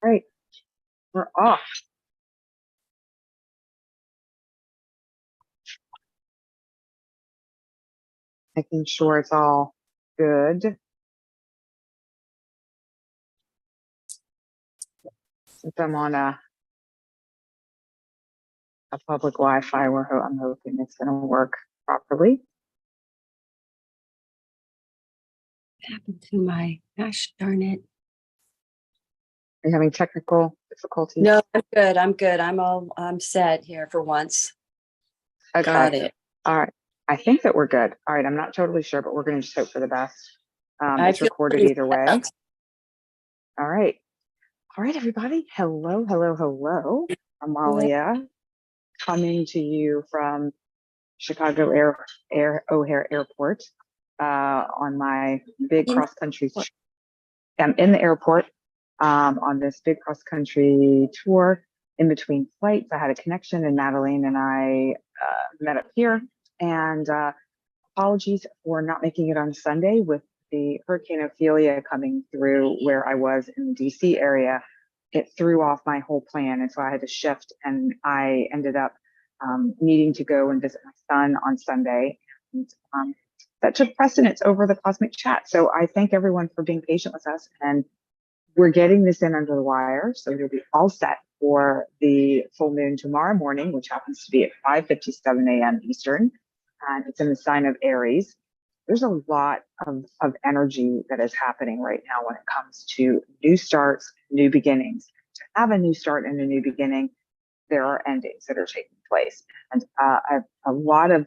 Right, we're off. Making sure it's all good. Since I'm on a public Wi-Fi, I'm hoping it's going to work properly. What happened to my, gosh darn it. Are you having technical difficulties? No, I'm good. I'm set here for once. Okay. Got it. All right. I think that we're good. All right. I'm not totally sure, but we're going to just hope for the best. It's recorded either way. All right. All right, everybody. Hello, hello, hello. Amalia, coming to you from Chicago O'Hare Airport on my big cross country. I'm in the airport on this big cross country tour. In between flights, I had a connection, and Madelaine and I met up here. And apologies for not making it on Sunday with the Hurricane Ophelia coming through where I was in the DC area. It threw off my whole plan, and so I had to shift. And I ended up needing to go and visit my son on Sunday. And that took precedence over the cosmic chat. So I thank everyone for being patient with us, and we're getting this in under the wire. So it'll be all set for the full moon tomorrow morning, which happens to be at 5:57 a.m. Eastern. And it's in the sign of Aries. There's a lot of energy that is happening right now when it comes to new starts, new beginnings. To have a new start and a new beginning, there are endings that are taking place. And I have a lot of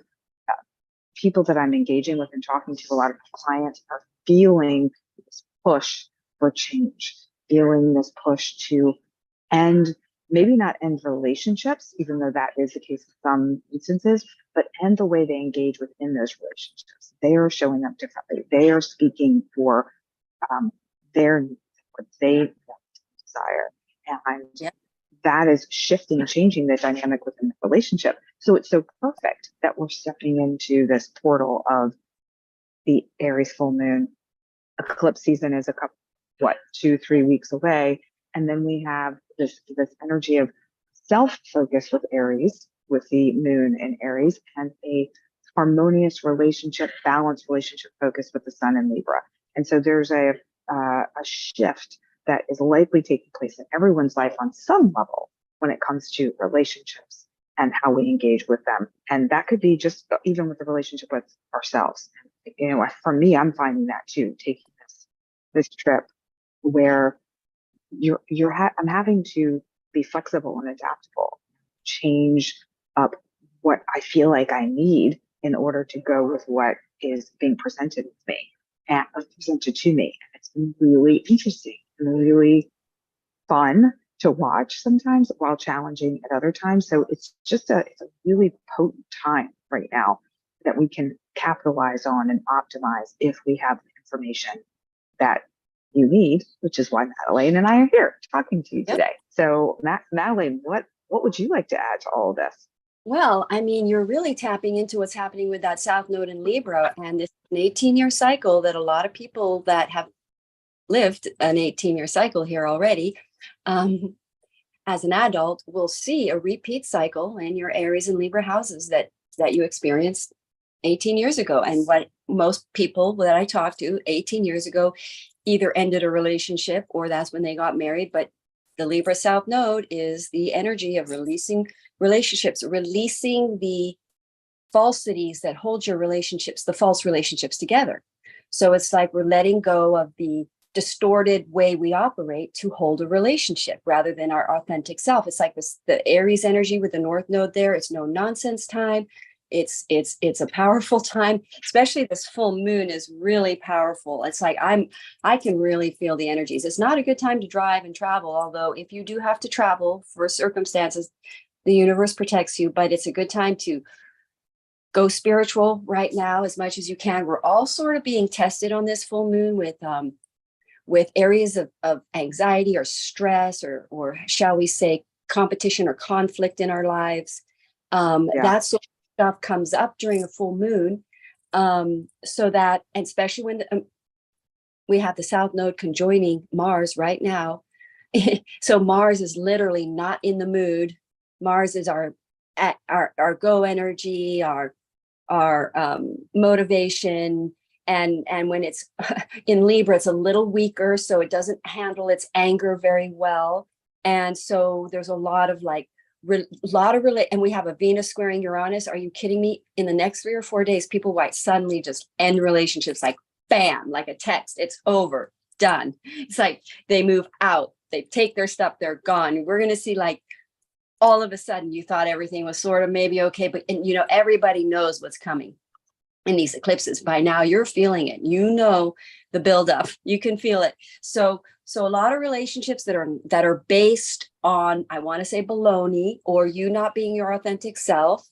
people that I'm engaging with and talking to, a lot of clients are feeling this push for change, feeling this push to end, maybe not end relationships, even though that is the case in some instances, but end the way they engage within those relationships. They are showing up differently. They are speaking for their needs, what they desire. And that is shifting and changing the dynamic within the relationship. So it's so perfect that we're stepping into this portal of the Aries full moon. Eclipse season is 2-3 weeks away. And then we have this energy of self-focus with Aries, with the moon in Aries, and a harmonious relationship, balanced relationship focus with the sun in Libra. And so there's a shift that is likely taking place in everyone's life on some level when it comes to relationships and how we engage with them. And that could be just even with the relationship with ourselves. You know, for me, I'm finding that too, taking this trip where I'm having to be flexible and adaptable, change up what I feel like I need in order to go with what is being presented with me and presented to me. And it's been really interesting and really fun to watch sometimes, while challenging at other times. So it's a really potent time right now that we can capitalize on and optimize if we have the information that you need, which is why Madelaine and I are here talking to you today. So Madelaine, what would you like to add to all of this? Well, I mean, you're really tapping into what's happening with that South Node in Libra, and this is an 18-year cycle that a lot of people that have lived an 18-year cycle here already, as an adult, will see a repeat cycle in your Aries and Libra houses that you experienced 18 years ago. And what most people that I talked to 18 years ago either ended a relationship or that's when they got married. But the Libra South Node is the energy of releasing relationships, releasing the falsities that hold your relationships, the false relationships together. So it's like we're letting go of the distorted way we operate to hold a relationship rather than our authentic self. It's like the Aries energy with the North Node there. It's no nonsense time. It's a powerful time, especially this full moon is really powerful. It's like I can really feel the energies. It's not a good time to drive and travel, although if you do have to travel for circumstances, the universe protects you, but it's a good time to go spiritual right now as much as you can. We're all sort of being tested on this full moon with areas of anxiety or stress or shall we say competition or conflict in our lives. That sort of stuff comes up during a full moon. So that, and especially when we have the South Node conjoining Mars right now, So Mars is literally not in the mood. Mars is our go energy, our motivation. And when it's in Libra, it's a little weaker, so it doesn't handle its anger very well. And so there's a lot of and we have a Venus squaring Uranus. Are you kidding me? In the next 3 or 4 days, people might suddenly just end relationships, like bam, like a text. It's over, done. It's like they move out, they take their stuff, they're gone. We're going to see, like, all of a sudden you thought everything was sort of maybe okay, but everybody knows what's coming in these eclipses. By now you're feeling it, the buildup, you can feel it. So a lot of relationships that are based on, I want to say, baloney, or you not being your authentic self.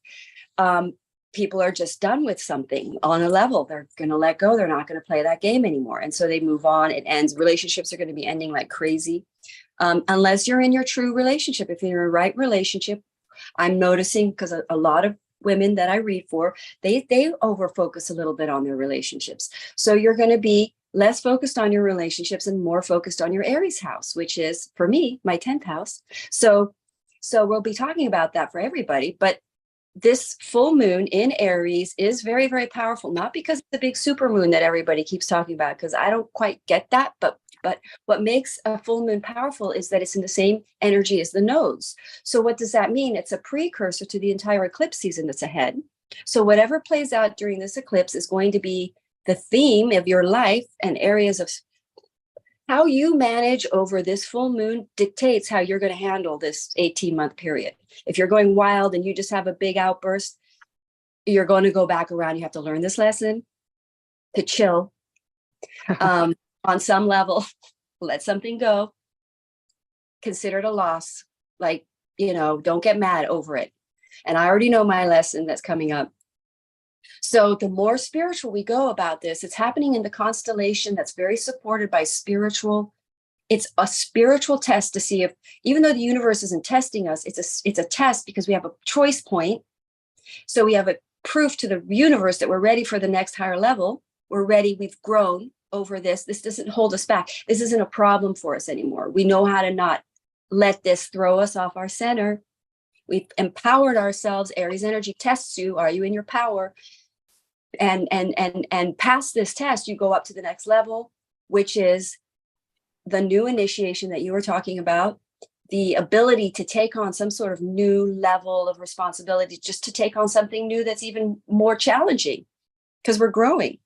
People are just done with something on a level. They're going to let go. They're not going to play that game anymore. And so they move on. It ends. Relationships are going to be ending like crazy. Unless you're in your true relationship. If you're in a right relationship, I'm noticing, because a lot of women that I read for, they over focus a little bit on their relationships. So you're going to be less focused on your relationships and more focused on your Aries house, which is, for me, my 10th house. So we'll be talking about that for everybody. But this full moon in Aries is very, very powerful, not because it's the big super moon that everybody keeps talking about, because I don't quite get that, but what makes a full moon powerful is that it's in the same energy as the nodes. So what does that mean? It's a precursor to the entire eclipse season that's ahead. So whatever plays out during this eclipse is going to be the theme of your life, and areas of how you manage over this full moon dictates how you're going to handle this 18-month period. If you're going wild and you just have a big outburst, you're going to go back around. You have to learn this lesson to chill. On some level, let something go, consider it a loss. Like, don't get mad over it. And I already know my lesson that's coming up. So the more spiritual we go about this, it's happening in the constellation that's very supported by spiritual. It's a spiritual test to see if, even though the universe isn't testing us, it's a test, because we have a choice point. So we have a proof to the universe that we're ready for the next higher level. We're ready. We've grown over this. This doesn't hold us back. This isn't a problem for us anymore. We know how to not let this throw us off our center. We've empowered ourselves. Aries energy tests you. Are you in your power? And past this test, you go up to the next level, which is the new initiation that you were talking about, the ability to take on some sort of new level of responsibility, just to take on something new that's even more challenging, because we're growing.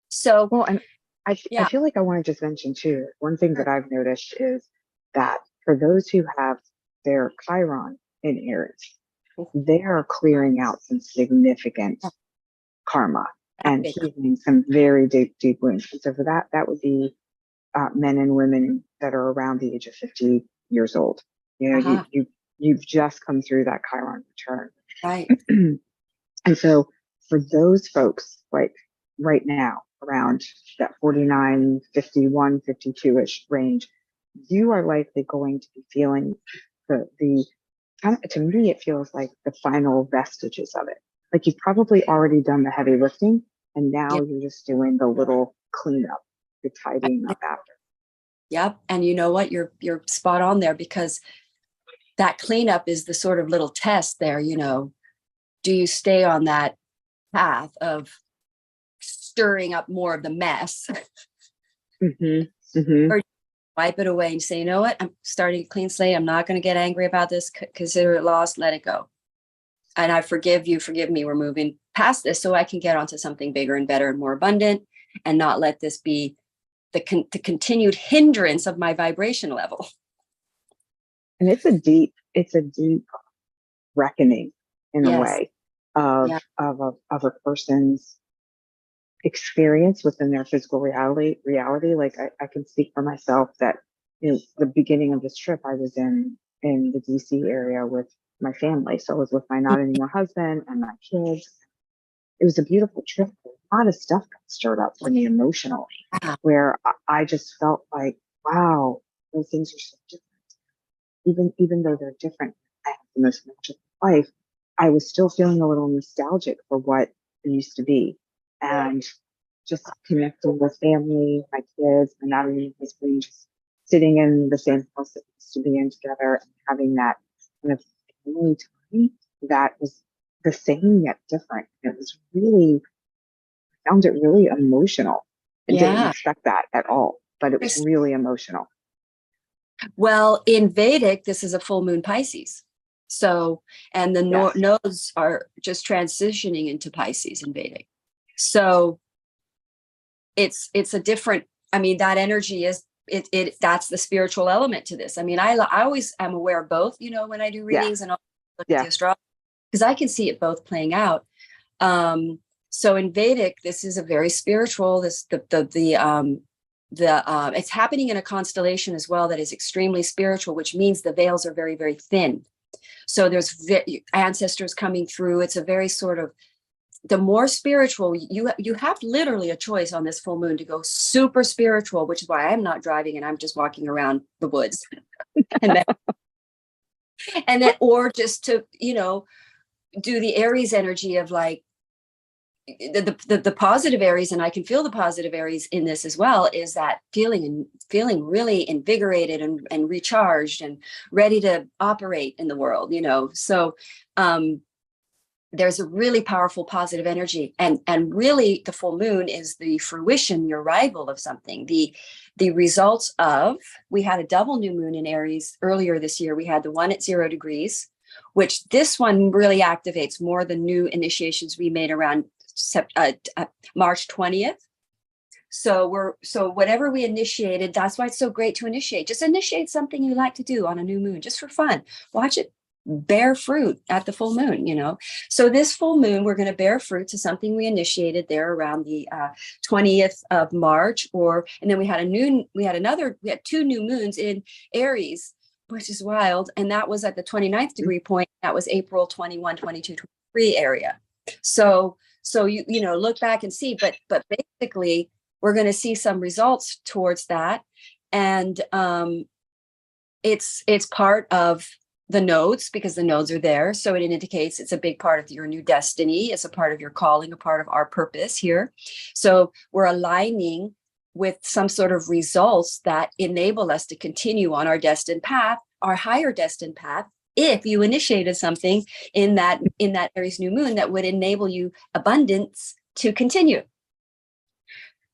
So, well, and I feel like I want to just mention too, one thing that I've noticed is that for those who have their Chiron in Aries, they are clearing out some significant karma and healing some very deep wounds. And so for that would be men and women that are around the age of 50 years old. You've just come through that Chiron return. Right. And so for those folks, like right now, around that 49, 51, 52-ish range, you are likely going to be feeling the kind of, to me, it feels like the final vestiges of it. Like you've probably already done the heavy lifting, and now you're just doing the little cleanup, the tidying up after. Yep. And you know what? You're spot on there, because that cleanup is the sort of little test there. Do you stay on that path of stirring up more of the mess, or wipe it away and say, you know what? I'm starting a clean slate. I'm not going to get angry about this. Consider it lost. Let it go. And I forgive you. Forgive me. We're moving past this so I can get onto something bigger and better and more abundant, and not let this be the continued hindrance of my vibration level. And it's a deep reckoning in a way of a person's experience within their physical reality. Like I can speak for myself that the beginning of this trip, I was in the DC area with my family. So I was with my not anymore husband and my kids. It was a beautiful trip. A lot of stuff got stirred up for me emotionally, where I just felt like, wow, those things are so different. Even though they're different, I have the most magical life. I was still feeling a little nostalgic for what it used to be, and just connecting with family, my kids, my not anymore husband, just sitting in the same house that we used to be in together and having that kind of family time that was the same yet different. It was really, I found it really emotional. I didn't Yeah. expect that at all, but it was really emotional. Well, in Vedic, this is a full moon Pisces. So, and the nodes are just transitioning into Pisces in Vedic. So it's a different, I mean, that energy is, that's the spiritual element to this. I mean, I always am aware of both, you know, when I do readings and I'll look at the astrology, because I can see it both playing out. So in Vedic, this is a very spiritual, it's happening in a constellation as well that is extremely spiritual, which means the veils are very, very thin. So there's ancestors coming through. It's a very sort of, the more spiritual you have literally a choice on this full moon to go super spiritual, which is why I'm not driving and I'm just walking around the woods and then or just to, you know, do the Aries energy of like the positive Aries, and I can feel the positive Aries in this as well, is that feeling really invigorated and recharged and ready to operate in the world, you know. So there's a really powerful positive energy, and really the full moon is the fruition, the arrival of something, the results of, we had a double new moon in Aries earlier this year. We had the one at 0 degrees, which this one really activates more the new initiations we made around March 20th. So whatever we initiated, that's why it's so great to initiate. Just initiate something you like to do on a new moon, just for fun. Watch it bear fruit at the full moon, you know. So this full moon, we're going to bear fruit to something we initiated there around the 20th of March, and then we had two new moons in Aries, which is wild. And that was at the 29th degree point. That was April 21, 22, 23 area. So you know, look back and see, but basically we're going to see some results towards that. And it's part of the nodes, because the nodes are there. So it indicates it's a big part of your new destiny. It's a part of your calling, a part of our purpose here. So we're aligning with some sort of results that enable us to continue on our destined path, our higher destined path. If you initiated something in that Aries new moon that would enable you abundance to continue.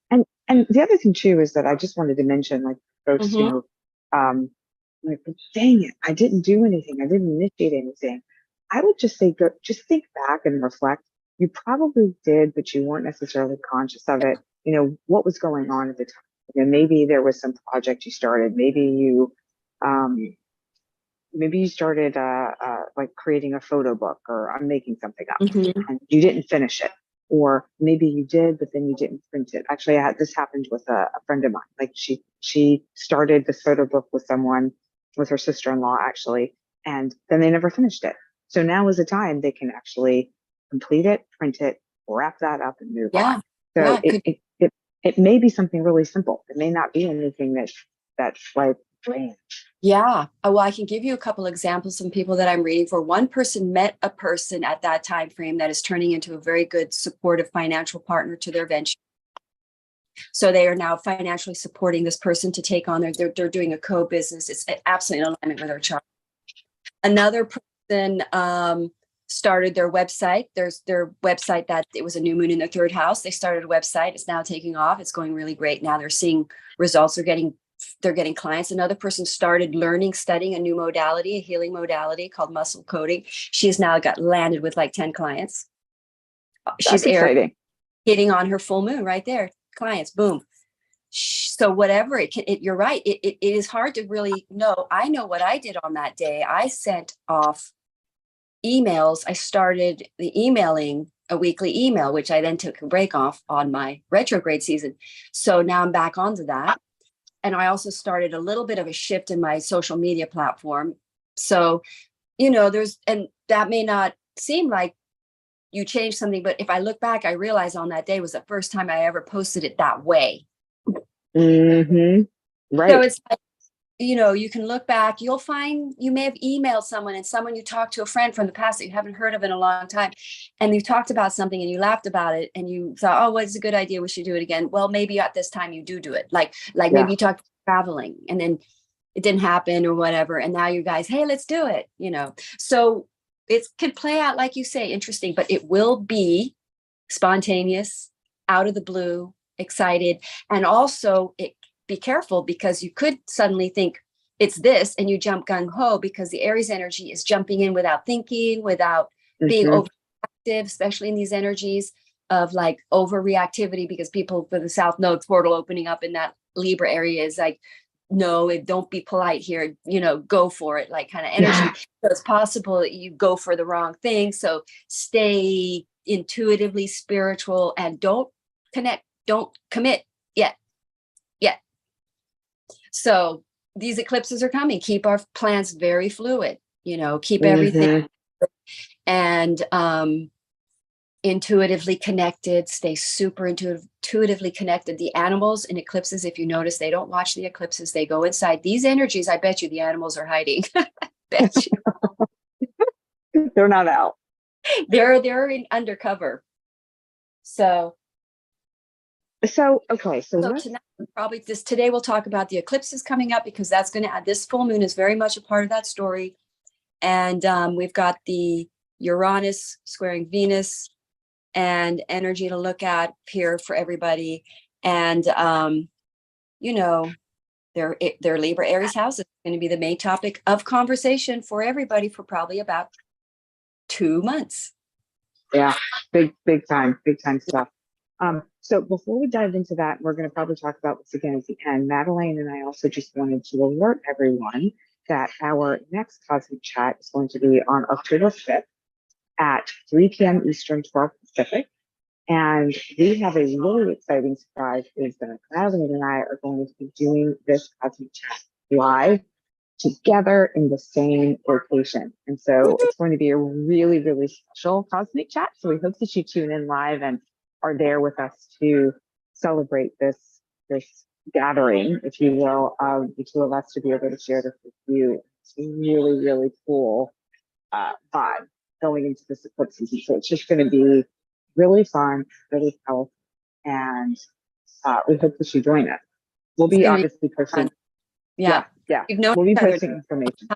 And the other thing too is that I just wanted to mention, like, folks, you know, like, dang it, I didn't do anything. I didn't initiate anything. I would just say, just think back and reflect. You probably did, but you weren't necessarily conscious of it. You know, what was going on at the time? You know, maybe there was some project you started. Maybe you started like creating a photo book, or I'm making something up, and you didn't finish it. Or maybe you did, but then you didn't print it. Actually, this happened with a friend of mine. Like she started this photo book with her sister-in-law actually, and then they never finished it. So now is the time they can actually complete it, print it, wrap that up, and move on. So it may be something really simple. It may not be anything that's like grand. Yeah. Well, I can give you a couple examples from people that I'm reading for. One person met a person at that time frame that is turning into a very good supportive financial partner to their venture. So they are now financially supporting this person to take on they're doing a co-business. It's absolutely in alignment with our chart. Another person started their website. There's their website that it was a new moon in their third house. They started a website. It's now taking off. It's going really great. Now they're seeing results. They're getting clients. Another person started studying a new modality, a healing modality called muscle coding. She's now landed with like 10 clients. She's hitting on her full moon right there. Clients, boom. So whatever you're right. It is hard to really know. I know what I did on that day. I sent off emails. I started emailing a weekly email, which I then took a break off on my retrograde season. So now I'm back onto that. And I also started a little bit of a shift in my social media platform. So, you know, and that may not seem like you changed something, but if I look back, I realize on that day was the first time I ever posted it that way. Right. So it's like, you know, you can look back, you'll find you may have emailed someone and someone you talked to, a friend from the past that you haven't heard of in a long time. And you talked about something and you laughed about it and you thought, oh, well, it's a good idea. We should do it again. Well, maybe at this time you do it. Like maybe you talked to traveling, and then it didn't happen or whatever. And now you guys, hey, let's do it, you know. So it can play out, like you say, interesting, but it will be spontaneous, out of the blue, excited. And also be careful, because you could suddenly think it's this and you jump gung-ho, because the Aries energy is jumping in without thinking, without being overactive, especially in these energies of like overreactivity, because people for the South Node portal opening up in that Libra area is like, no, don't be polite here, you know, go for it, like kind of energy. Yeah. So it's possible that you go for the wrong thing. So stay intuitively spiritual and don't commit yet. So these eclipses are coming. Keep our plans very fluid, you know, keep everything and intuitively connected, stay super intuitively connected. The animals in eclipses, if you notice, they don't watch the eclipses, they go inside. These energies, I bet you the animals are hiding. Bet you. They're not out. They're in undercover. So okay. So tonight, probably today we'll talk about the eclipses coming up, because that's going to add, this full moon is very much a part of that story. And we've got the Uranus squaring Venus and energy to look at here for everybody. And you know, their Libra Aries house is going to be the main topic of conversation for everybody for probably about 2 months. Yeah, big time stuff. So before we dive into that, we're going to probably talk about this again at the end. Madelaine and I also just wanted to alert everyone that our next cosmic chat is going to be on October 5th at 3 p.m. Eastern, 12 Pacific. And we have a really exciting surprise, is that Madelaine and I are going to be doing this cosmic chat live together in the same location. And so it's going to be a really, really special cosmic chat. So we hope that you tune in live and are there with us to celebrate this gathering, if you will, of the two of us to be able to share this with you. It's a really, really cool vibe going into this eclipse season. So it's just going to be really fun, really powerful, and we hope that you join us. We'll be obviously posting. Yeah. We'll be posting information.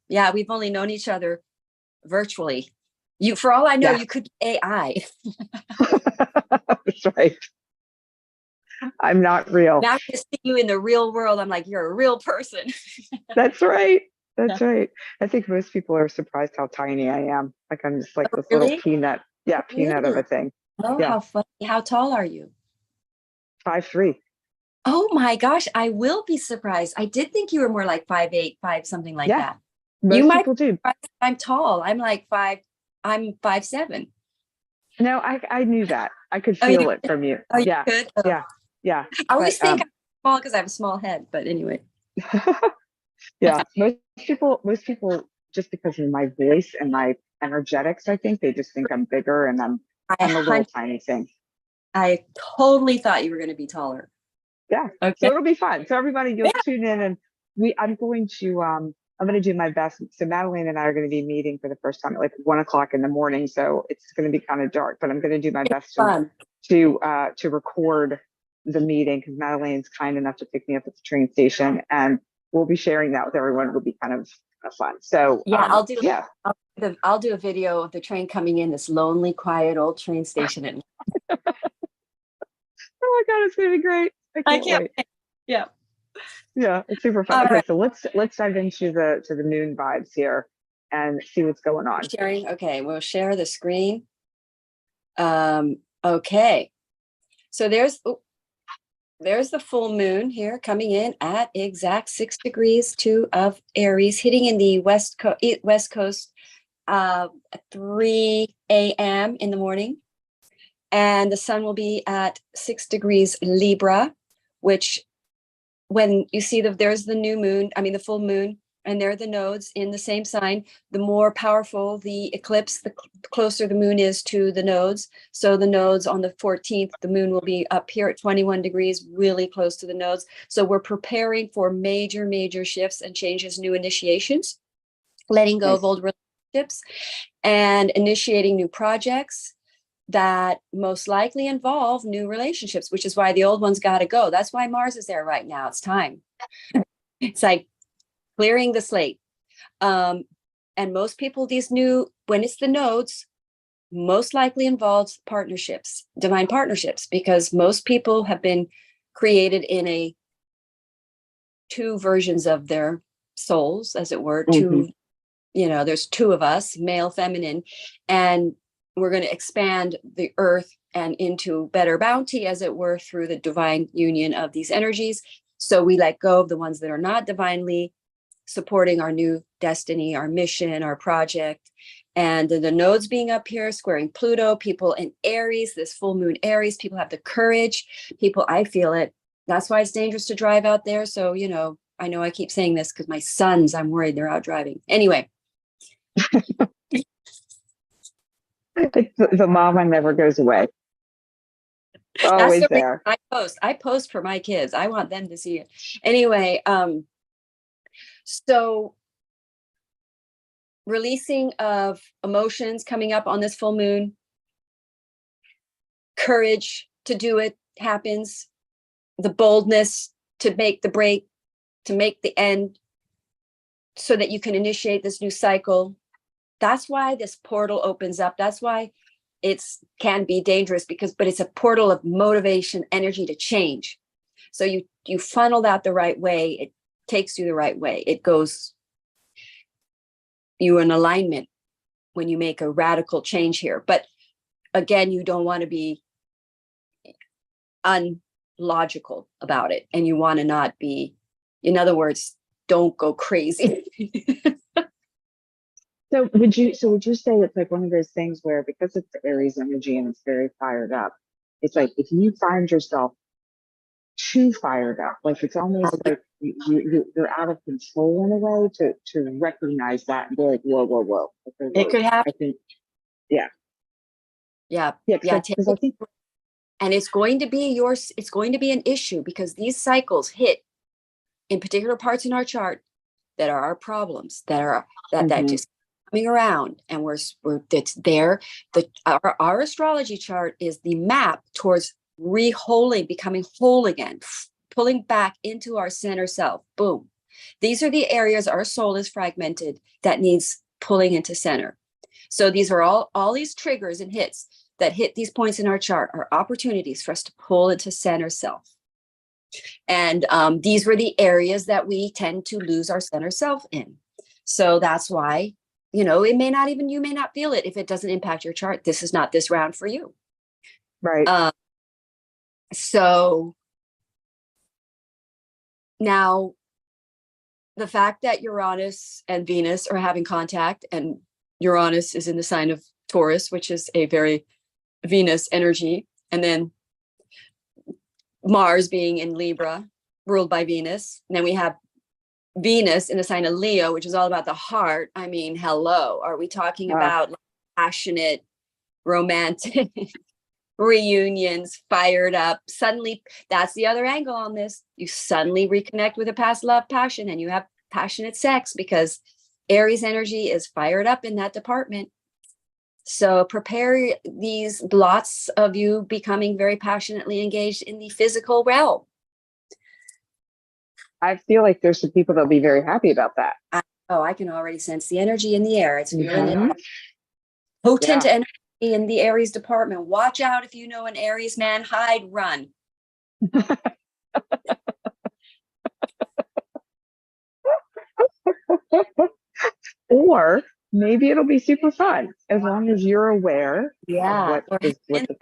Yeah, we've only known each other virtually. You, for all I know, you could be AI. That's right. I'm not real. Now to see you in the real world, I'm like, you're a real person. That's right. That's right. I think most people are surprised how tiny I am. Like I'm just like this little peanut. Yeah, peanut of a thing. Oh, how funny. How tall are you? 5'3". Oh my gosh, I will be surprised. I did think you were more like 5'8", 5 something like that. Most people do. I'm tall. I'm like 5. I'm 5'7". No, I knew that. I could feel it from you. Oh, you could? Oh. Yeah. I always think I'm small because I have a small head, but anyway. Yeah, most people, just because of my voice and my energetics, I think they just think I'm bigger, and I'm a little tiny thing. I totally thought you were going to be taller. Yeah. Okay. So it'll be fun. So everybody, you'll tune in, and I'm going to do my best. So Madelaine and I are going to be meeting for the first time at like 1 o'clock in the morning. So it's going to be kind of dark, but I'm going to do my best to record the meeting, because Madelaine's kind enough to pick me up at the train station, and we'll be sharing that with everyone. It'll be kind of fun. So I'll do a video of the train coming in, this lonely, quiet old train station. Oh my God, it's going to be great. I can't wait. Yeah. Yeah, it's super fun. Okay, so let's dive into the moon vibes here and see what's going on. Sharing. Okay, we'll share the screen. Okay. So there's the full moon here coming in at exact 6 degrees 2 of Aries, hitting in the west coast at 3 a.m. in the morning. And the sun will be at 6 degrees Libra, which when you see there's the new moon, I mean the full moon, and there are the nodes in the same sign, the more powerful the eclipse, the closer the moon is to the nodes. So the nodes on the 14th, the moon will be up here at 21 degrees, really close to the nodes. So we're preparing for major, major shifts and changes, new initiations, letting go of old relationships and initiating new projects. that most likely involve new relationships, which is why the old ones got to go. That's why Mars is there right now. It's time. It's like clearing the slate. And most people, when it's the nodes, most likely involves partnerships, divine partnerships, because most people have been created in two versions of their souls, as it were. Two, there's two of us, male, feminine, and we're going to expand the earth and into better bounty, as it were, through the divine union of these energies. So we let go of the ones that are not divinely supporting our new destiny, our mission, our project. And the nodes being up here, squaring Pluto, people in Aries, this full moon Aries, people have the courage. People, I feel it. That's why it's dangerous to drive out there. So, I know I keep saying this because my sons, I'm worried they're out driving. Anyway. The mama never goes away. Always there. I post for my kids. I want them to see it. Anyway, so releasing of emotions coming up on this full moon, courage to do it happens, the boldness to make the break, to make the end, so that you can initiate this new cycle. That's why this portal opens up. That's why it can be dangerous, but it's a portal of motivation, energy to change. So you funnel that the right way. It takes you the right way. It goes, you're in alignment when you make a radical change here. But again, you don't want to be unlogical about it. And you want to not be, in other words, don't go crazy. So would you say it's like one of those things where, because it's the Aries energy and it's very fired up, it's like if you find yourself too fired up, like it's almost like you're out of control in a way, to recognize that and be like, whoa. Okay, it could happen. I think, yeah. Because I think, and it's going to be an issue, because these cycles hit in particular parts in our chart that are our problems, that just coming around, and it's there. Our astrology chart is the map towards becoming whole again, pulling back into our center self. Boom. These are the areas our soul is fragmented that needs pulling into center. So these are all these triggers and hits that hit these points in our chart are opportunities for us to pull into center self. And these were the areas that we tend to lose our center self in. So that's why, you may not feel it if it doesn't impact your chart. This is not this round for you. Right. So now the fact that Uranus and Venus are having contact, and Uranus is in the sign of Taurus, which is a very Venus energy, and then Mars being in Libra, ruled by Venus. And then we have Venus in the sign of Leo, which is all about the heart. I mean, hello. Are we talking about passionate, romantic reunions, fired up? Suddenly, that's the other angle on this. You suddenly reconnect with a past love, passion, and you have passionate sex, because Aries energy is fired up in that department. So prepare these lots of you becoming very passionately engaged in the physical realm. I feel like there's some people that'll be very happy about that. I can already sense the energy in the air. It's feeling potent energy in the Aries department. Watch out if you know an Aries man. Hide, run. Or maybe it'll be super fun, as long as you're aware of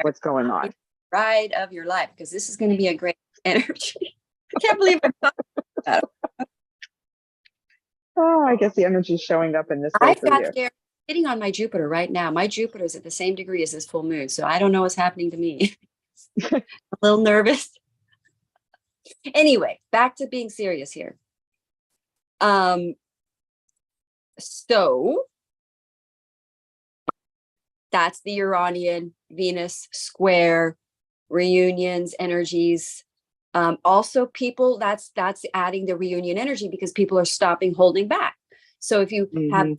what's going on. Ride of your life, because this is going to be a great energy. I can't believe I'm talking about it. Oh, I guess the energy is showing up in this way for you. Scared sitting on my Jupiter right now. My Jupiter is at the same degree as this full moon, so I don't know what's happening to me. A little nervous. Anyway, back to being serious here. So that's the Uranian Venus square reunions energies. Also people, that's adding the reunion energy, because people are stopping holding back. So if you have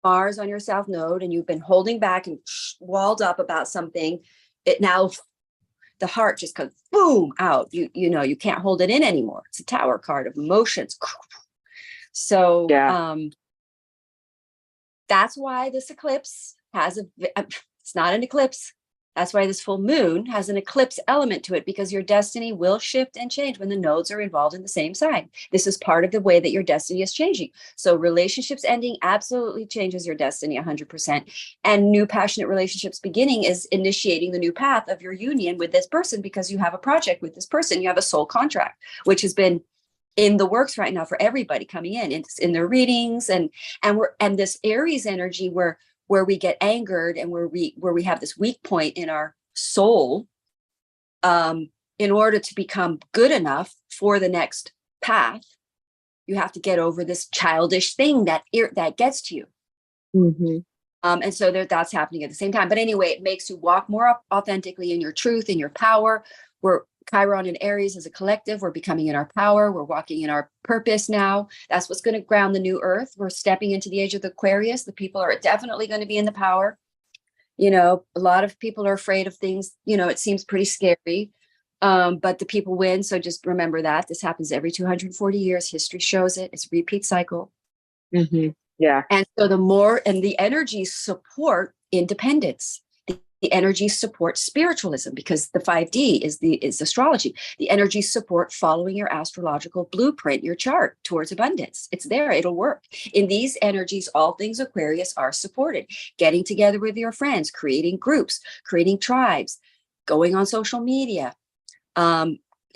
Mars on your south node and you've been holding back and walled up about something, it now, the heart just goes boom out. You know, you can't hold it in anymore. It's a Tower card of emotions. So that's why this eclipse has it's not an eclipse. That's why this full moon has an eclipse element to it, because your destiny will shift and change when the nodes are involved in the same sign. This is part of the way that your destiny is changing. So relationships ending absolutely changes your destiny 100%. And new passionate relationships beginning is initiating the new path of your union with this person, because you have a project with this person. You have a soul contract, which has been in the works right now for everybody coming in their readings. And this Aries energy where we get angered and where we have this weak point in our soul, in order to become good enough for the next path, you have to get over this childish thing that gets to you. Mm-hmm. And so that's happening at the same time. But anyway, it makes you walk more authentically in your truth, in your power. We're Chiron and Aries as a collective. We're becoming in our power. We're walking in our purpose now. That's what's going to ground the new earth. We're stepping into the age of the Aquarius. The people are definitely going to be in the power. You know, a lot of people are afraid of things. You know, it seems pretty scary, but the people win. So just remember that this happens every 240 years. History shows it. It's a repeat cycle. Mm-hmm. Yeah. And so the energies support independence. The energies support spiritualism, because the 5D is astrology. The energies support following your astrological blueprint, your chart towards abundance. It's there. It'll work. In these energies, all things Aquarius are supported. Getting together with your friends, creating groups, creating tribes, going on social media,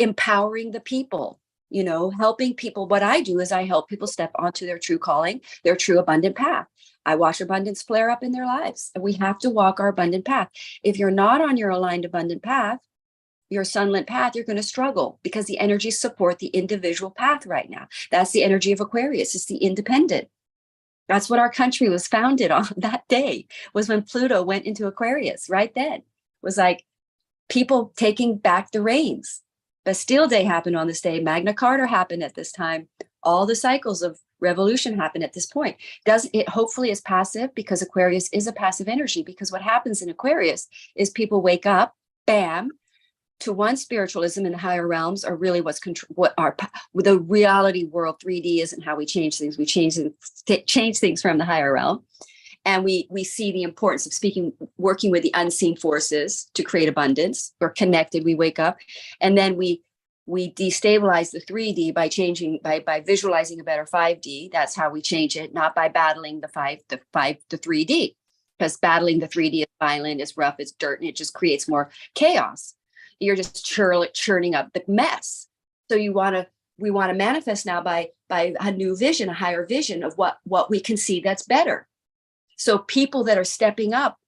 empowering the people, you know, helping people. What I do is I help people step onto their true calling, their true abundant path. I watch abundance flare up in their lives. And we have to walk our abundant path. If you're not on your aligned abundant path, your sunlit path, you're going to struggle, because the energies support the individual path right now. That's the energy of Aquarius. It's the independent. That's what our country was founded on. That day was when Pluto went into Aquarius. Right then, it was like people taking back the reins. Bastille Day happened on this day. Magna Carta happened at this time. All the cycles of revolution happen at this point. Does it hopefully is passive, because Aquarius is a passive energy, because what happens in Aquarius is people wake up, bam, to one, spiritualism in the higher realms are really what the reality world. 3D isn't how we change things. We change things from the higher realm. And we see the importance of working with the unseen forces to create abundance. We're connected, we wake up, and then we destabilize the 3D by visualizing a better 5D. That's how we change it, not by battling the 3D, because battling the 3D is violent, it's rough, it's dirt, and it just creates more chaos. You're just churning up the mess. So we want to manifest now by a new vision, a higher vision of what we can see that's better. So people that are stepping up,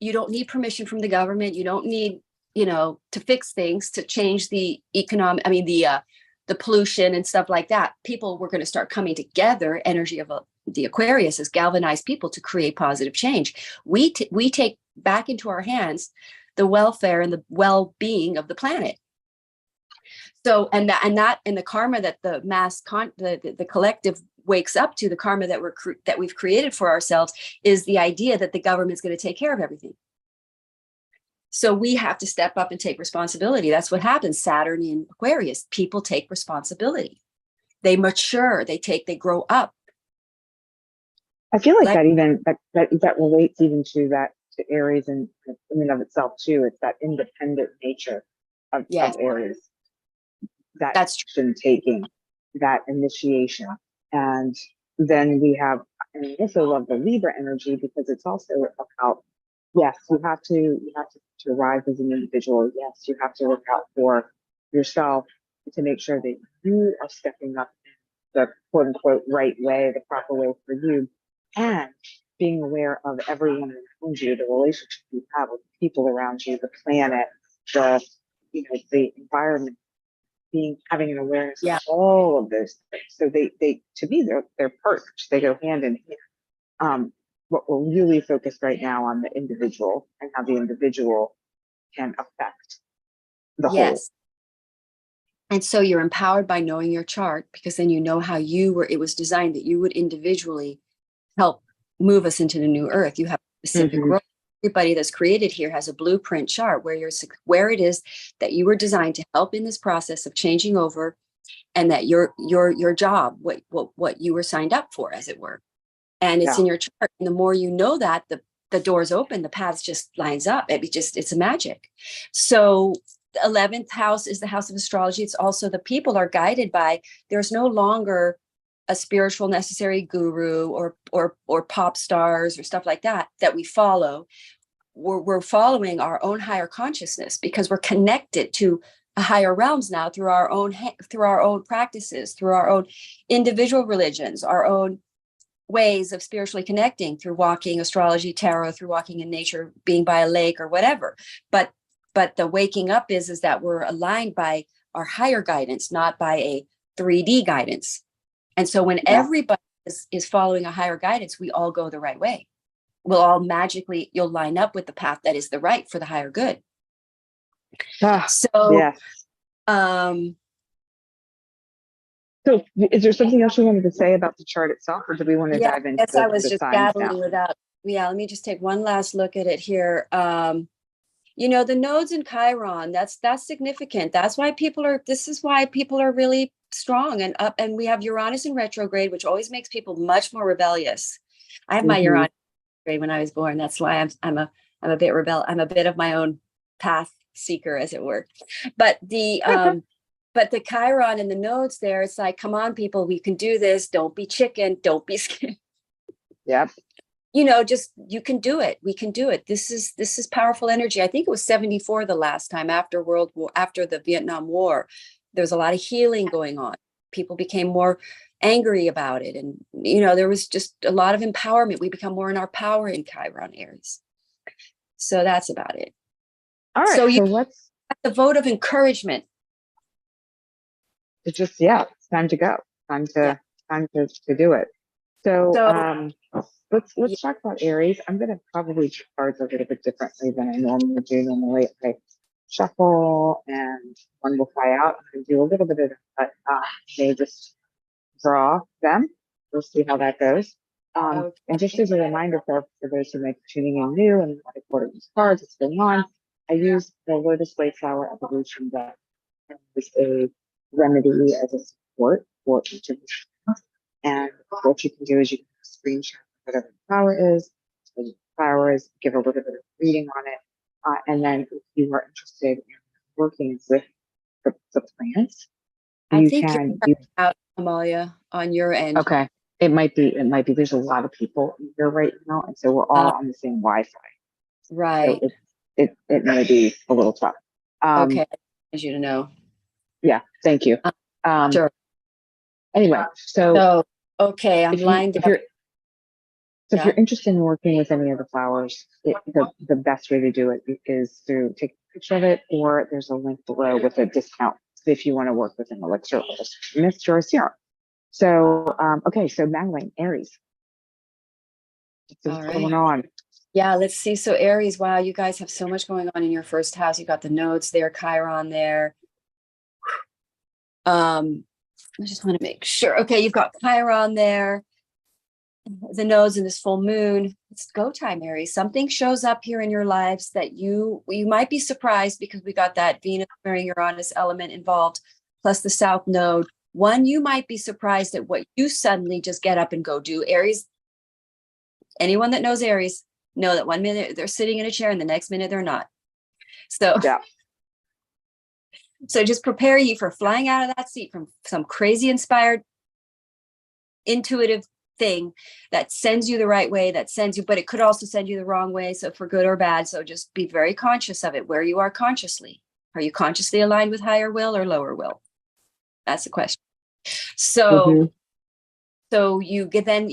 you don't need permission from the government. You don't need, to fix things, to change the the pollution and stuff like that. People were going to start coming together. Energy of the Aquarius has galvanized people to create positive change. We take back into our hands the welfare and the well-being of the planet. So, and the karma that the collective wakes up to, the karma that we've created for ourselves, is the idea that the government's going to take care of everything. So we have to step up and take responsibility. That's what happens. Saturn in Aquarius, people take responsibility. They mature. They grow up. I feel like that relates even to Aries and in and of itself too. It's that independent nature of Aries. That's action taking, that initiation. And then we have, and I also love the Libra energy, because it's also about, yes, you have to rise as an individual. Yes, you have to look out for yourself to make sure that you are stepping up the quote unquote right way, the proper way for you, and being aware of everyone around you, the relationship you have with the people around you, the planet, the environment, having an awareness of all of those things. So they to me, they're partners. They go hand in hand. But we're really focused right now on the individual and how the individual can affect the whole. And so you're empowered by knowing your chart, because then you know how it was designed that you would individually help move us into the new earth. You have a specific Mhm. role. Everybody that's created here has a blueprint chart where it is that you were designed to help in this process of changing over, and that your job, what you were signed up for, as it were. And it's Yeah. in your chart. And the more you know that, the doors open, the paths just lines up. It's a magic. So the 11th house is the house of astrology. It's also the people are guided by, there's no longer a spiritual necessary guru or pop stars or stuff like that we follow. We're following our own higher consciousness, because we're connected to a higher realms now through our own practices, through our own individual religions, our own ways of spiritually connecting, through walking, astrology, tarot, through walking in nature, being by a lake or whatever. But the waking up is that we're aligned by our higher guidance, not by a 3D guidance. And so when everybody is following a higher guidance, we all go the right way. We'll all magically, you'll line up with the path that is the right for the higher good. So, so is there something else you wanted to say about the chart itself, or do we want to dive into I was the just signs battling now? without. Yeah, let me just take one last look at it here. The nodes in Chiron, that's significant. That's why this is why people are really strong and up. And we have Uranus in retrograde, which always makes people much more rebellious. I have my Uranus when I was born. That's why I'm a bit I'm a bit of my own path seeker, as it were. But the but the Chiron and the nodes there, it's like, come on, people, we can do this. Don't be chicken. Don't be scared. Yep. Just, you can do it. We can do it. This is powerful energy. I think it was 74 the last time, after the Vietnam War. There was a lot of healing going on. People became more angry about it. And, there was just a lot of empowerment. We become more in our power in Chiron, Aries. So that's about it. All right. So let's the vote of encouragement. It's just, it's time to go. Time to do it. So let's talk about Aries. I'm going to probably choose cards a little bit differently than I normally do. Normally I shuffle and one will fly out. I'm going to do a little bit of that. They just draw them. We'll see how that goes. And just as a reminder for those who may be tuning in new and want to order these cards, what's going on, I use the LOTUSWEI flower evolution deck as a remedy, as a support for each of the. And what you can do is you can screenshot whatever the flower is, give a little bit of reading on it. And then if you are interested in working with the plants, you can out, Amalia, on your end. Okay. It might be. There's a lot of people here right now, and so we're all on the same Wi-Fi. Right. So it may be a little tough. Okay. I need you to know. Yeah. Thank you. Sure. Anyway, so okay, I'm lined up. If you're interested in working with any of the flowers, the best way to do it is to take a picture of it, or there's a link below with a discount if you want to work with an elixir or a mist or a serum. So, okay, so Madelaine, Aries. What's going on? Yeah, let's see. So Aries, wow, you guys have so much going on in your first house. You got the nodes there, Chiron there. I just want to make sure. Okay, you've got Chiron there, the nodes in this full moon. It's go time, Aries. Something shows up here in your lives that you might be surprised, because we got that Venus squaring Uranus element involved, plus the South node. One, you might be surprised at what you suddenly just get up and go do. Aries, anyone that knows Aries know that 1 minute they're sitting in a chair and the next minute they're not. So just prepare you for flying out of that seat from some crazy inspired, intuitive thing that sends you the right way, but it could also send you the wrong way. So for good or bad. So just be very conscious of it, where you are consciously. Are you consciously aligned with higher will or lower will? That's the question. So, so you get then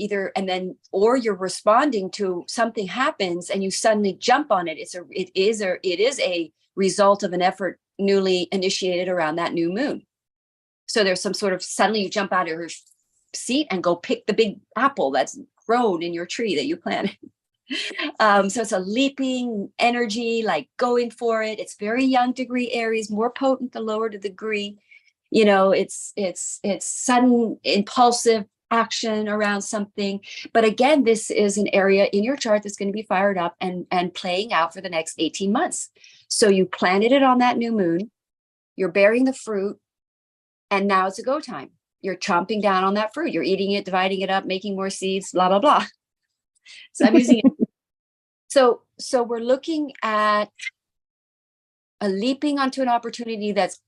or you're responding to something happens and you suddenly jump on it. It is a result of an effort newly initiated around that new moon. So there's some sort of, suddenly you jump out of your seat and go pick the big apple that's grown in your tree that you planted. So it's a leaping energy, like going for it. It's very young degree Aries, more potent the lower the degree. It's sudden, impulsive, action around something. But again, this is an area in your chart that's going to be fired up and playing out for the next 18 months. So you planted it on that new moon, you're bearing the fruit, and now it's a go time. You're chomping down on that fruit. You're eating it, dividing it up, making more seeds, blah, blah, blah. So I'm using it. So we're looking at a leaping onto an opportunity that's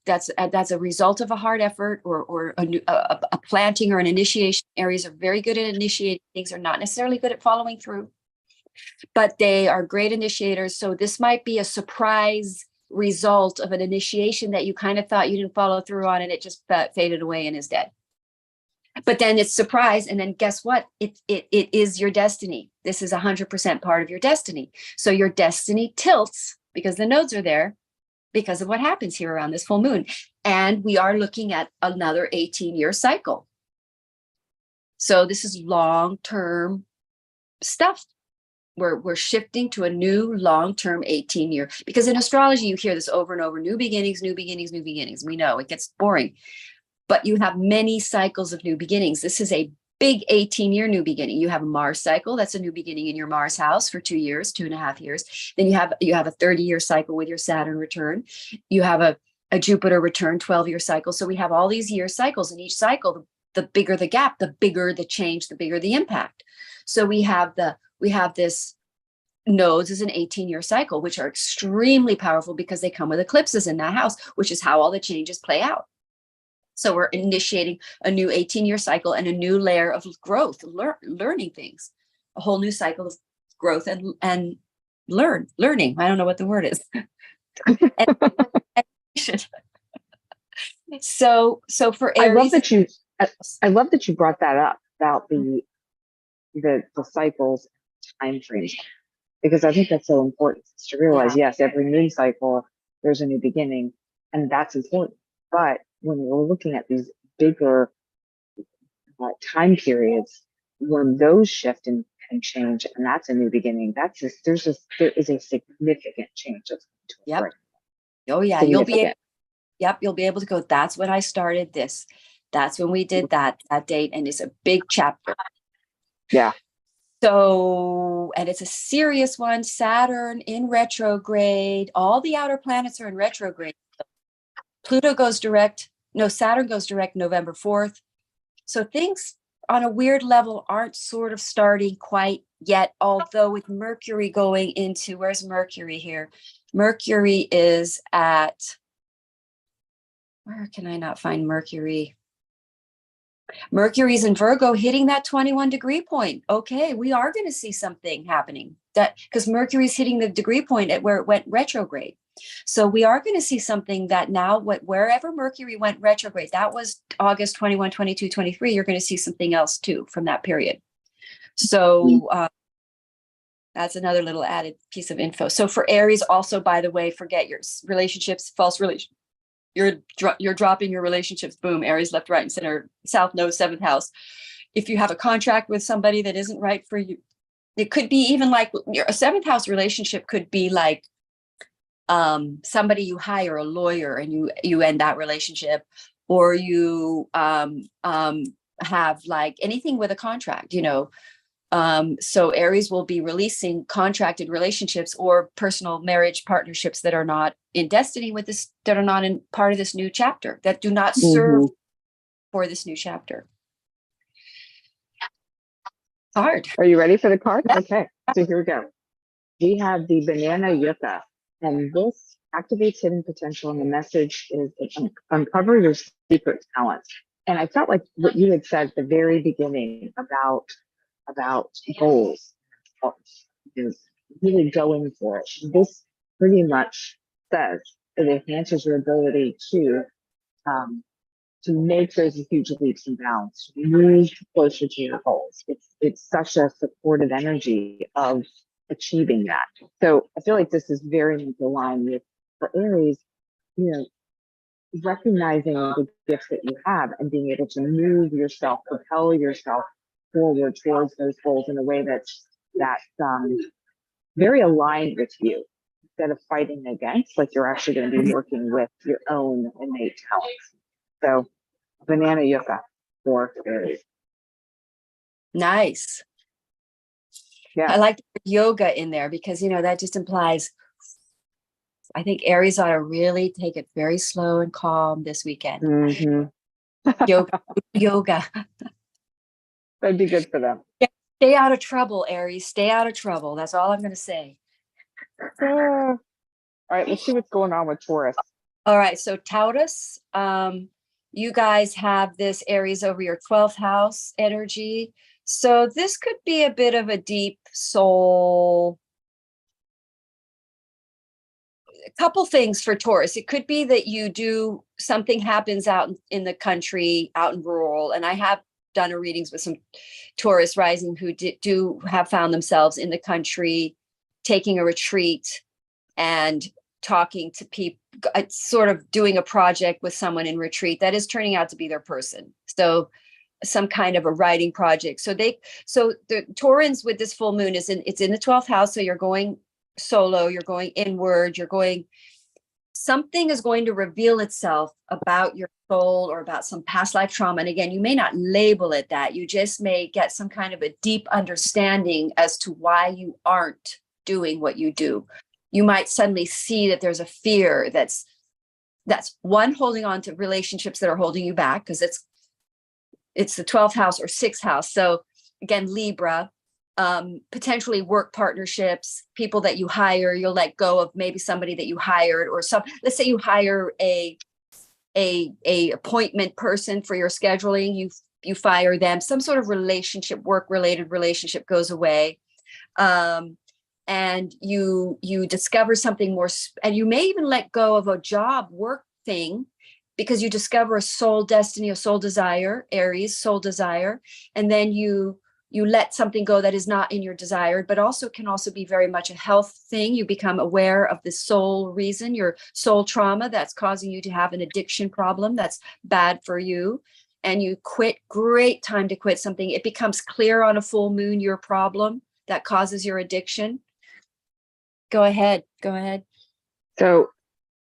a result of a hard effort or a planting or an initiation. Aries are very good at initiating things, are not necessarily good at following through, but they are great initiators. So this might be a surprise result of an initiation that you kind of thought you didn't follow through on, and it just faded away and is dead. But then it's surprise, and then guess what? It is your destiny. This is 100% part of your destiny. So your destiny tilts because the nodes are there, because of what happens here around this full moon. And we are looking at another 18-year cycle. So this is long-term stuff. We're shifting to a new long-term 18-year, because in astrology, you hear this over and over, new beginnings, new beginnings, new beginnings. We know it gets boring, but you have many cycles of new beginnings. This is a big 18-year new beginning. You have a Mars cycle. That's a new beginning in your Mars house for 2 years, 2.5 years. Then you have a 30-year cycle with your Saturn return. You have a Jupiter return, 12-year cycle. So we have all these year cycles, and each cycle, the bigger the gap, the bigger the change, the bigger the impact. So we have this nodes as an 18-year cycle, which are extremely powerful because they come with eclipses in that house, which is how all the changes play out. So we're initiating a new 18-year cycle and a new layer of growth, learning things, a whole new cycle of growth and learning. I don't know what the word is. So for Aries, I love that you brought that up about the cycles, time frames, because I think that's so important to realize. Yeah. Yes, every moon cycle there's a new beginning, and that's important. But when we're looking at these bigger time periods, when those shift and change, and that's a new beginning, there is a significant change that's going to occur. Oh yeah, you'll be able to go, that's when I started this. That's when we did that date, and it's a big chapter. Yeah. So, and it's a serious one. Saturn in retrograde. All the outer planets are in retrograde. Pluto goes direct. No, Saturn goes direct November 4th. So things on a weird level aren't sort of starting quite yet, although with Mercury going into, where's Mercury here? Mercury is at, where can I not find Mercury? Mercury's in Virgo, hitting that 21-degree point. Okay, we are going to see something happening, that because Mercury's hitting the degree point at where it went retrograde. So we are going to see something that now, wherever Mercury went retrograde, that was August 21, 22, 23, you're going to see something else too from that period. So that's another little added piece of info. So for Aries also, by the way, forget your relationships, false relations. You're dropping your relationships. Boom, Aries, left, right, and center, south node, 7th house. If you have a contract with somebody that isn't right for you, it could be even like a 7th house relationship could be like somebody you hire, a lawyer, and you end that relationship, or you have like anything with a contract, so Aries will be releasing contracted relationships or personal marriage partnerships that are not in destiny with this, that are not in part of this new chapter, that do not serve for this new chapter. Hard. Are you ready for the card? Okay, so here we go. We have the banana yucca, and this activates hidden potential, and the message is uncover your secret talents. And I felt like what you had said at the very beginning about goals is really going for it. This pretty much says it enhances your ability to make those huge leaps and bounds, to move closer to your goals. It's such a supportive energy of achieving that. So I feel like this is very much aligned with, for Aries, recognizing the gifts that you have and being able to move yourself, propel yourself forward towards those goals in a way that's very aligned with you, instead of fighting against, like you're actually going to be working with your own innate talents. So banana yucca for Aries. Nice. Yeah. I like the word yoga in there because, that just implies, I think Aries ought to really take it very slow and calm this weekend. Yoga. That'd be good for them. Yeah. Stay out of trouble, Aries. Stay out of trouble. That's all I'm going to say. All right, let's see what's going on with Taurus. All right, so Taurus, you guys have this Aries over your 12th house energy. So this could be a bit of a deep soul. A couple things for Taurus. It could be that something happens out in the country, out in rural, and I have done readings with some Taurus rising who do have found themselves in the country, taking a retreat and talking to people, sort of doing a project with someone in retreat that is turning out to be their person. So some kind of a writing project. So the Taurans with this full moon it's in the 12th house. So you're going solo, you're going inward, something is going to reveal itself about your soul or about some past life trauma. And again, you may not label it that, you just may get some kind of a deep understanding as to why you aren't doing what you do. You might suddenly see that there's a fear that's one, holding on to relationships that are holding you back, because it's the 12th house or 6th house. So again, Libra, potentially work partnerships, people that you hire, you'll let go of maybe somebody that you hired, or let's say you hire a appointment person for your scheduling, you fire them, some sort of relationship, work related relationship goes away. And you discover something more, and you may even let go of a job work thing because you discover a soul destiny, a soul desire, Aries, soul desire. And then you let something go that is not in your desire, but can also be very much a health thing. You become aware of the soul reason, your soul trauma that's causing you to have an addiction problem that's bad for you. And you quit, great time to quit something. It becomes clear on a full moon, your problem that causes your addiction. Go ahead. So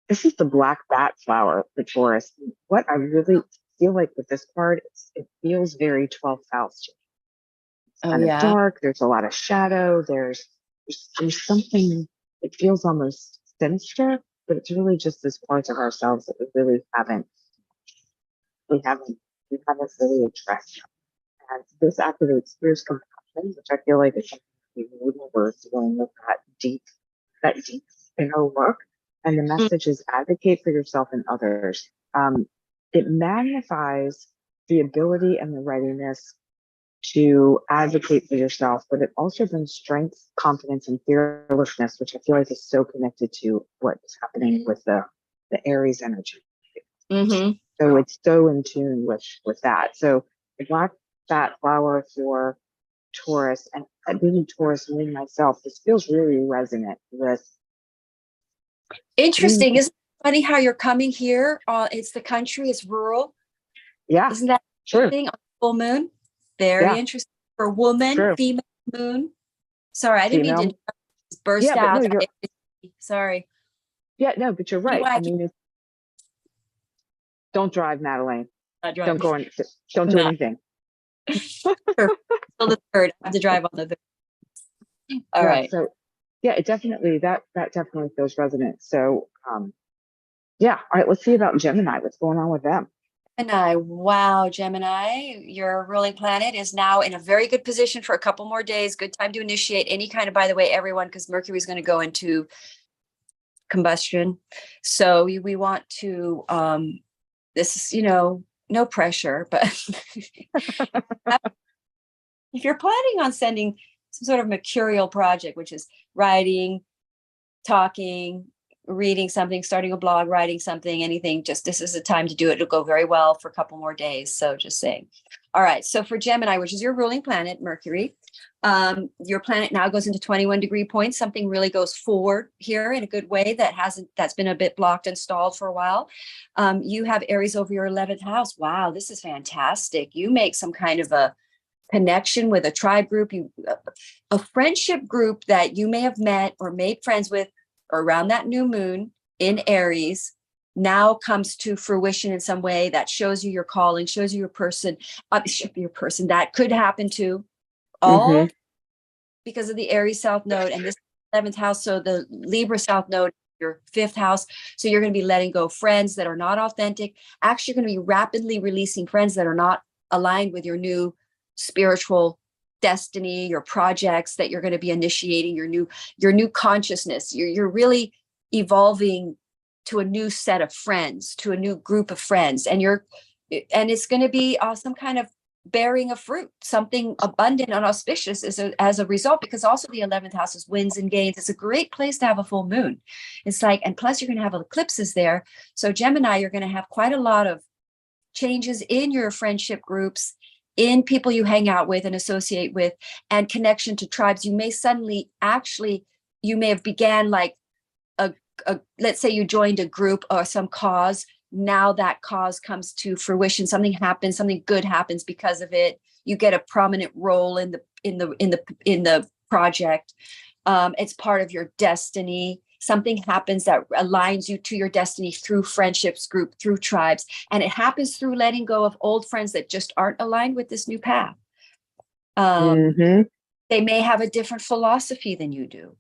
this is the black bat flower for Taurus. What I really feel like with this card, it feels very 12th house. It's kind of dark. There's a lot of shadow. There's something, it feels almost sinister, but it's really just this part of ourselves that we really haven't really addressed. And this activates fierce compassion, which I feel like is something we need when we're dealing with that deep inner work. And the message is advocate for yourself and others. It magnifies the ability and the readiness to advocate for yourself, but it also brings strength, confidence, and fearlessness, which I feel like is so connected to what is happening with the Aries energy. So it's so in tune with that. So the black bat flower for Taurus, and being Taurus, me myself, this feels really resonant with. Interesting. Isn't it funny how you're coming here? It's the country, it's rural. Yeah. Isn't that interesting on full moon? Very interesting for woman, female moon. Sorry, I didn't mean to burst out. No, sorry. Yeah, no, but you're right. I mean, don't drive, Madelaine. Don't go in. Don't do anything. Still the third. I have to drive on the third. All right. So it definitely that definitely feels resonant. So all right, let's see about Gemini. What's going on with them? Gemini. Wow, Gemini, your ruling planet is now in a very good position for a couple more days. Good time to initiate any kind of, by the way, everyone, because Mercury is going to go into combustion. So we want to, this is, no pressure, but if you're planning on sending some sort of mercurial project, which is writing, talking, reading something, starting a blog, writing something, anything, just this is the time to do it. It'll go very well for a couple more days. So just saying. All right. So for Gemini, which is your ruling planet, Mercury, your planet now goes into 21 degree points. Something really goes forward here in a good way that's been a bit blocked and stalled for a while. You have Aries over your 11th house. Wow, this is fantastic. You make some kind of a connection with a tribe group, a friendship group that you may have met or made friends with around that new moon in Aries. now comes to fruition in some way that shows you your calling, shows you your person that could happen to all because of the Aries South Node and this 11th house. So the Libra South Node, your 5th house. So you're going to be letting go friends that are not authentic. Actually, you're going to be rapidly releasing friends that are not aligned with your new spiritual destiny, your projects that you're going to be initiating, your new consciousness. You're really evolving to a new set of friends, to a new group of friends, and it's going to be some kind of bearing of fruit, something abundant and auspicious as a result, because also the 11th house is wins and gains. It's a great place to have a full moon. It's like, and plus you're going to have eclipses there. So Gemini, you're going to have quite a lot of changes in your friendship groups, in people you hang out with and associate with, and connection to tribes. You may suddenly you may have began like let's say you joined a group or some cause. Now that cause comes to fruition. Something happens, something good happens because of it. You get a prominent role in the project. It's part of your destiny. Something happens that aligns you to your destiny through friendships group, through tribes. And it happens through letting go of old friends that just aren't aligned with this new path. They may have a different philosophy than you do.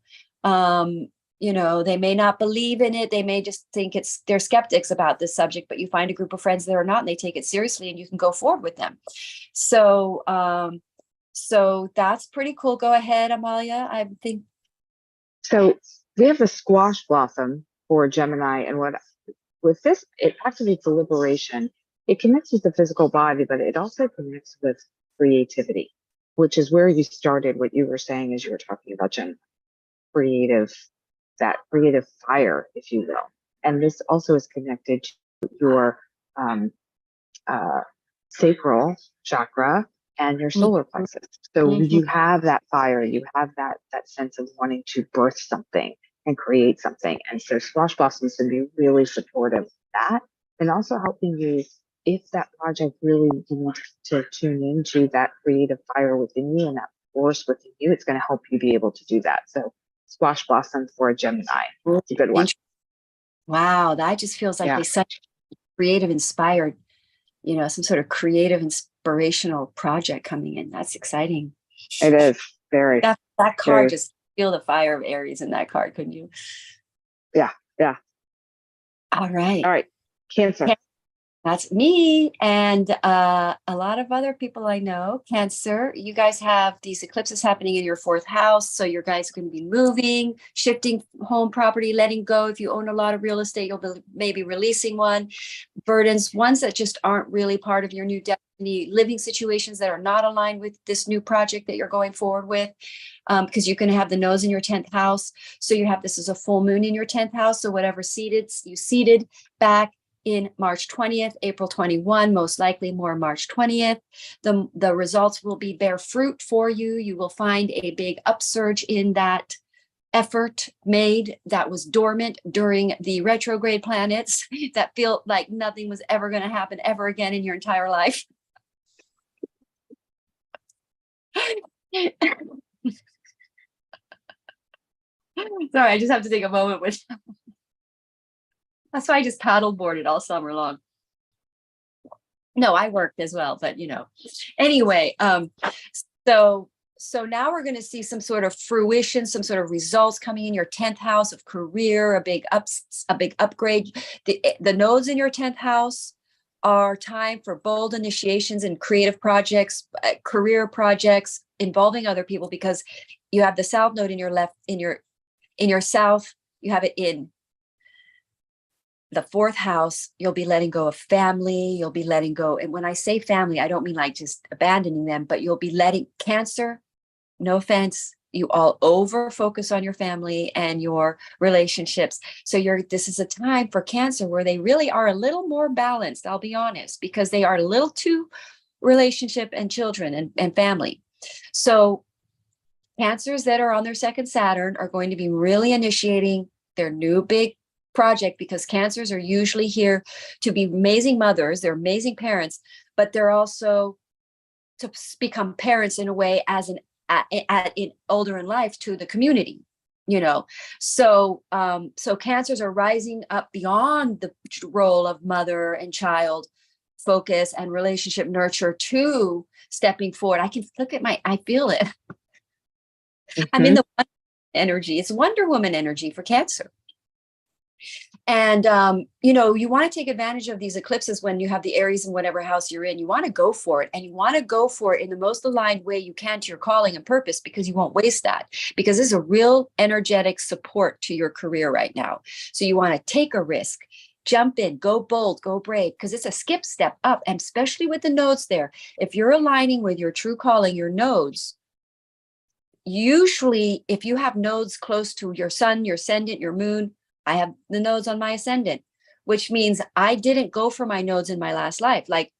They may not believe in it. They may just think they're skeptics about this subject, but you find a group of friends that are not, and they take it seriously, and you can go forward with them. So that's pretty cool. Go ahead, Amalia. I think. So we have the squash blossom for Gemini, and with this, it activates the liberation. It connects with the physical body, but it also connects with creativity, which is where you started what you were saying as you were talking about Gemini, that creative fire, if you will. And this also is connected to your sacral chakra and your solar plexus. So you have that fire, you have that sense of wanting to birth something and create something. And so squash blossoms can be really supportive of that, and also helping you if that project really wants to tune into that creative fire within you and that force within you. It's going to help you be able to do that. So squash blossom for a Gemini. It's a good one. Wow, that just feels like they such creative, inspired, some sort of creative, inspirational project coming in. That's exciting. It is very. That card, just feel the fire of Aries in that card, couldn't you? Yeah. All right. Cancer. That's me and a lot of other people I know. Cancer, you guys have these eclipses happening in your 4th house. So you guys are going to be moving, shifting home property, letting go. If you own a lot of real estate, you'll be maybe releasing burdens, ones that just aren't really part of your new destiny, living situations that are not aligned with this new project that you're going forward with, because you're going to have the nose in your 10th house. So you have this as a full moon in your 10th house. So whatever you seeded back in March 20th, April 21, most likely more March 20th. The results will bear fruit for you. You will find a big upsurge in that effort made that was dormant during the retrograde planets that feel like nothing was ever going to happen ever again in your entire life. Sorry, I just have to take a moment with. That's why I just paddleboarded all summer long. No, I worked as well, but anyway, so now we're going to see some sort of fruition, some sort of results coming in your 10th house of career, a big upgrade. The nodes in your 10th house are time for bold initiations and creative projects, career projects involving other people, because you have the South Node in your South, you have it in the 4th house. You'll be letting go of family. You'll be letting go. And when I say family, I don't mean like just abandoning them, but you'll be letting Cancer, no offense, you all over focus on your family and your relationships. So this is a time for Cancer where they really are a little more balanced. I'll be honest, because they are a little too relationship and children and family. So Cancers that are on their 2nd Saturn are going to be really initiating their new big project, because Cancers are usually here to be amazing mothers. They're amazing parents, but they're also to become parents in a way as in older in life to the community. you know. So so cancers are rising up beyond the role of mother and child focus and relationship nurture to stepping forward. I can look at I feel it. I'm in the energy. It's Wonder Woman energy for Cancer. And, you know, you want to take advantage of these eclipses when you have the Aries in whatever house you're in. You want to go for it, and you want to go for it in the most aligned way you can to your calling and purpose, because you won't waste that, because this is a real energetic support to your career right now. So you want to take a risk, jump in, go bold, go brave, because it's a skip step up. And especially with the nodes there, if you're aligning with your true calling, your nodes, usually if you have nodes close to your sun, your ascendant, your moon, I have the nodes on my ascendant, which means I didn't go for my nodes in my last life. Like,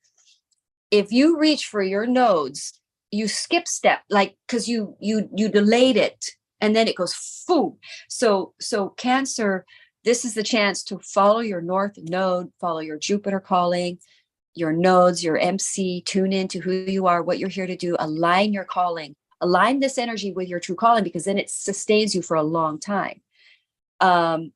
if you reach for your nodes, you skip step, like, because you delayed it, and then it goes foo. So Cancer, this is the chance to follow your north node, follow your Jupiter calling, your nodes, your MC, tune into who you are, what you're here to do, align your calling, align this energy with your true calling, because then it sustains you for a long time. And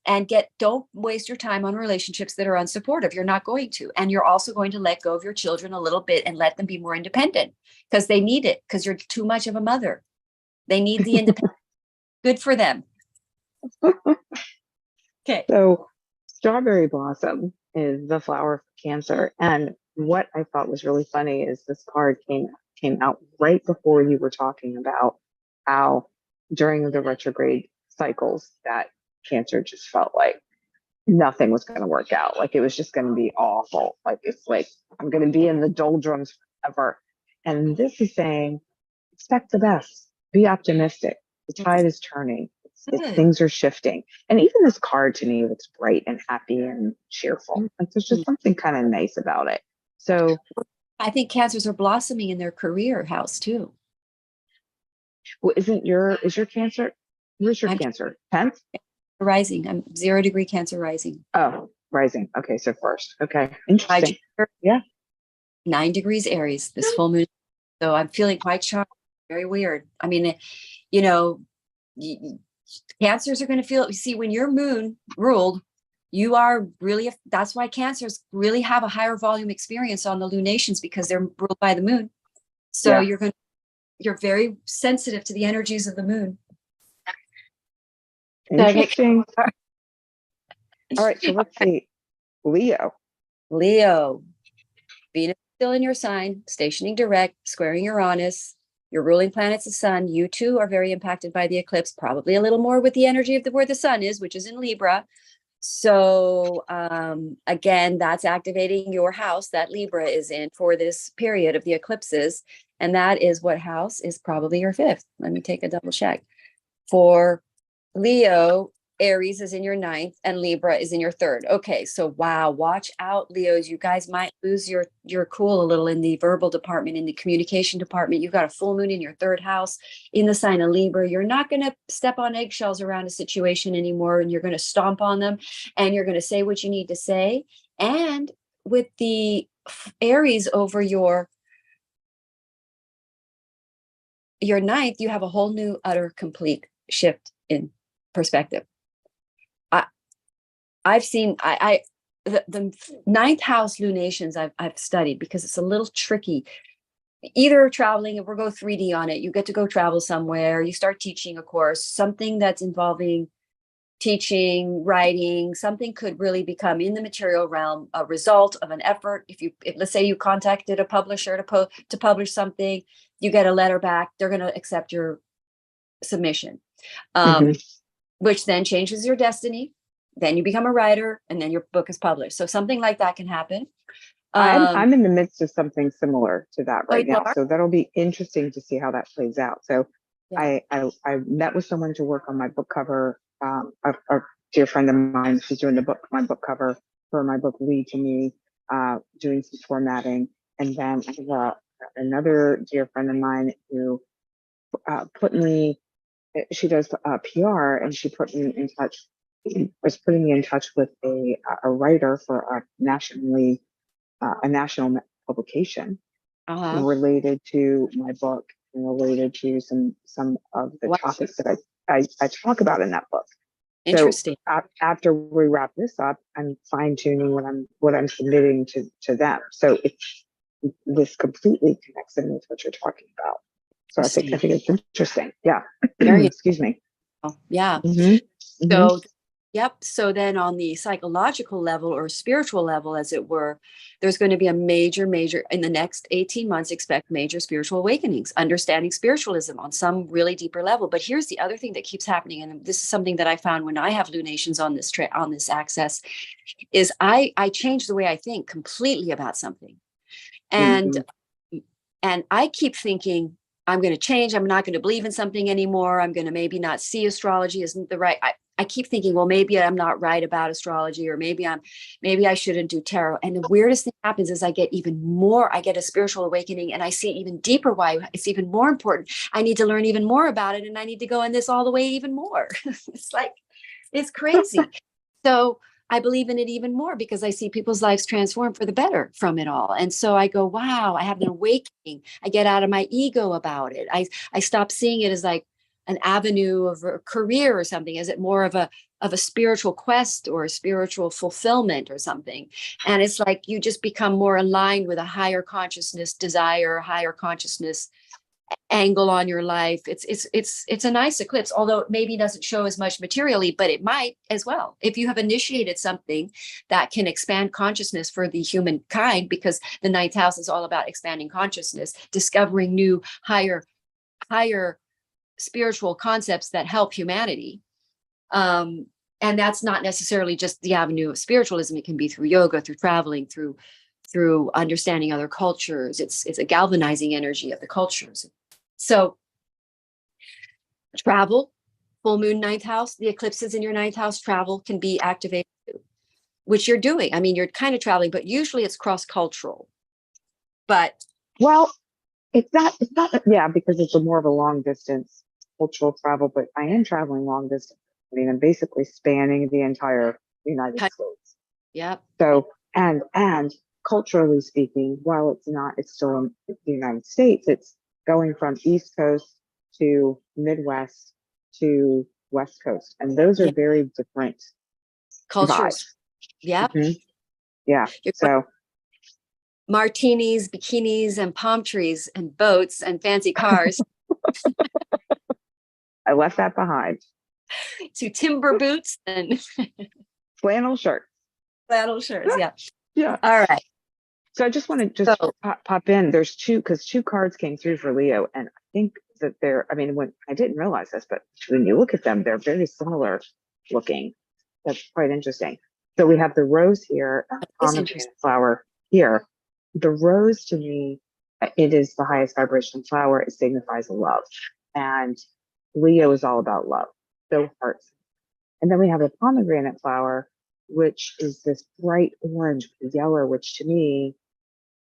don't waste your time on relationships that are unsupportive. You're not going to. And you're also going to let go of your children a little bit and let them be more independent, because they need it, because you're too much of a mother. They need the independence. Good for them. Okay. So strawberry blossom is the flower for Cancer. And what I thought was really funny is this card came out right before you were talking about how during the retrograde cycles that Cancer just felt like nothing was going to work out. Like it was just going to be awful. Like it's like, I'm going to be in the doldrums forever. And this is saying, expect the best, be optimistic. The tide is turning. Things are shifting. And even this card to me looks bright and happy and cheerful. Like there's just something kind of nice about it. So I think Cancers are blossoming in their career house too. Well, is your Cancer? Where's your Cancer? 10th? Rising. I'm 0 degree Cancer rising. Oh, rising. Okay, so first. Okay, interesting. Yeah. 9 degrees Aries, this full moon. So I'm feeling quite charmed. Very weird. I mean, you know, Cancers are going to feel, you see, when your moon ruled, you are really, that's why Cancers really have a higher volume experience on the lunations, because they're ruled by the moon. So you're very sensitive to the energies of the moon. Interesting. All right, so let's see. Leo. Venus still in your sign, stationing direct, squaring Uranus. Your ruling planet's the sun. You too are very impacted by the eclipse, probably a little more with the energy of where the sun is, which is in Libra. So again, that's activating your house that Libra is in for this period of the eclipses. And that is what house is probably your 5th. Let me take a double check. For Leo, Aries is in your 9th and Libra is in your 3rd. Okay, so wow, watch out, Leos. You guys might lose your cool a little in the verbal department, in the communication department. You've got a full moon in your 3rd house in the sign of Libra. You're not going to step on eggshells around a situation anymore, and you're going to stomp on them, and you're going to say what you need to say. And with the Aries over your 9th, you have a whole new, utter, complete shift in perspective. I've seen the 9th house lunations I've studied, because it's a little tricky. Either traveling, if we'll go 3D on it, you get to go travel somewhere, you start teaching a course, something that's involving teaching, writing, something could really become in the material realm a result of an effort. If let's say you contacted a publisher to publish something, you get a letter back, they're going to accept your submission, which then changes your destiny. Then you become a writer, and then your book is published. So something like that can happen. I'm in the midst of something similar to that right now. So that'll be interesting to see how that plays out. So I met with someone to work on my book cover. A dear friend of mine, she's doing my book cover for my book Lead to Me, doing some formatting. And then I have another dear friend of mine who she does PR, and she was putting me in touch with a writer for a national publication related to my book and related to some of the topics that I I talk about in that book. Interesting. So after we wrap this up, I'm fine tuning what I'm submitting to them. So this completely connects in with what you're talking about. So I think it's interesting. Yeah. Excuse me. Yeah. Mm-hmm. So, yep. So then on the psychological level or spiritual level, as it were, there's going to be a major, in the next 18 months, expect major spiritual awakenings, understanding spiritualism on some really deeper level. But here's the other thing that keeps happening. And this is something that I found when I have lunations on this access is I change the way I think completely about something. And I keep thinking, I'm going to change. I'm not going to believe in something anymore. I'm going to maybe not see astrology isn't the right. I keep thinking, well, maybe I'm not right about astrology, or maybe I shouldn't do tarot. And the weirdest thing happens is I get a spiritual awakening, and I see even deeper why it's even more important. I need to learn even more about it, and I need to go in this all the way even more. It's crazy. So I believe in it even more because I see people's lives transform for the better from it all. And so I go, wow, I have an awakening. I get out of my ego about it. I stop seeing it as like an avenue of a career or something. Is it more of a spiritual quest or a spiritual fulfillment or something? And it's like you just become more aligned with a higher consciousness desire, higher consciousness angle on your life. It's a nice eclipse, although it maybe doesn't show as much materially, but it might as well if you have initiated something that can expand consciousness for the humankind, because the ninth house is all about expanding consciousness, discovering new higher spiritual concepts that help humanity. And that's not necessarily just the avenue of spiritualism. It can be through yoga, through traveling, through understanding other cultures. It's a galvanizing energy of the cultures. So travel, full moon, ninth house, the eclipses in your ninth house, travel can be activated, which you're doing. I mean, you're kind of traveling, but usually it's cross-cultural. But well, it's not, yeah, because it's more of a long distance cultural travel, but I am traveling long distance. I mean, I'm basically spanning the entire United States. Yep. So, and culturally speaking, while it's still in the United States, it's going from East Coast to Midwest to West Coast. And those are very different cultures. Vibes. Yeah. Yeah. So martinis, bikinis, and palm trees, and boats, and fancy cars. I left that behind. To timber boots and flannel shirts. Flannel shirts, yeah. Yeah. All right. So I just want to pop in. There's two cards came through for Leo, and I think that when I didn't realize this, but when you look at them, they're very similar looking. That's quite interesting. So we have the rose here, pomegranate flower here. The rose, to me, it is the highest vibration flower. It signifies love, and Leo is all about love. So hearts. And then we have a pomegranate flower, which is this bright orange with yellow, which to me,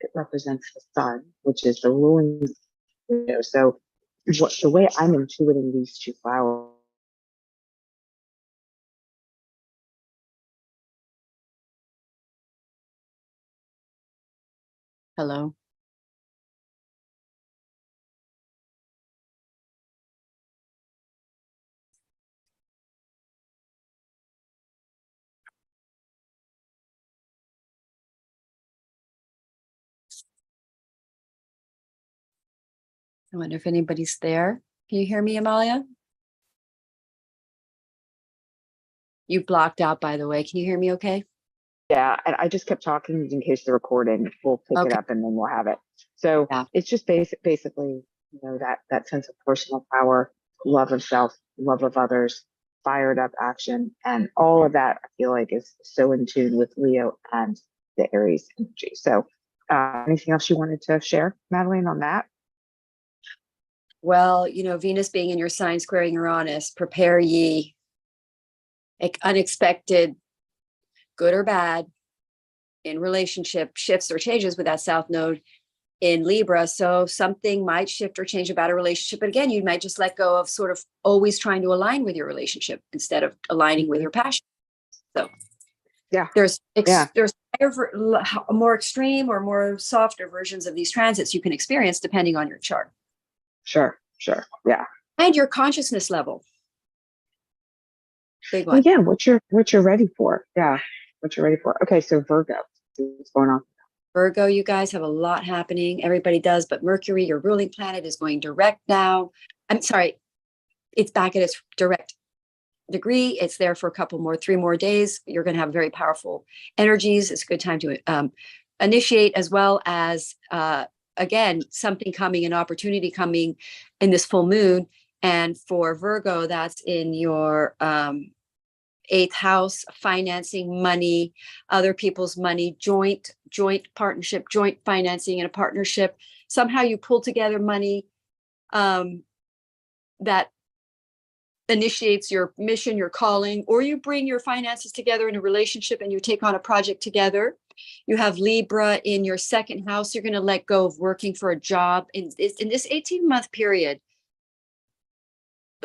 it represents the sun, which is the ruling. So the way I'm intuiting these two flowers. Hello. I wonder if anybody's there. Can you hear me, Amalia? You blocked out, by the way. Can you hear me okay? Yeah, and I just kept talking in case the recording will pick it up and then we'll have it. So it's just basically, that sense of personal power, love of self, love of others, fired up action, and all of that I feel like is so in tune with Leo and the Aries energy. So anything else you wanted to share, Madelaine, on that? Well, Venus being in your sign squaring Uranus, prepare ye. Unexpected, good or bad, in relationship shifts or changes with that South Node in Libra. So something might shift or change about a relationship. But again, you might just let go of sort of always trying to align with your relationship instead of aligning with your passion. So there's more extreme or more softer versions of these transits you can experience depending on your chart. Sure. Yeah. And your consciousness level. Big Well, one. yeah, what you're ready for. Yeah, what you're ready for. Okay, so Virgo, what's going on? Virgo, you guys have a lot happening. Everybody does, but Mercury, your ruling planet, is going direct now. I'm sorry, it's back at its direct degree. It's there for a couple more, 3 more days. You're going to have very powerful energies. It's a good time to initiate, as well as, again, something coming, an opportunity coming in this full moon. And for Virgo, that's in your eighth house, financing money, other people's money, joint partnership, joint financing in a partnership. Somehow you pull together money that initiates your mission, your calling, or you bring your finances together in a relationship and you take on a project together. You have Libra in your second house. You're going to let go of working for a job in this 18-month period.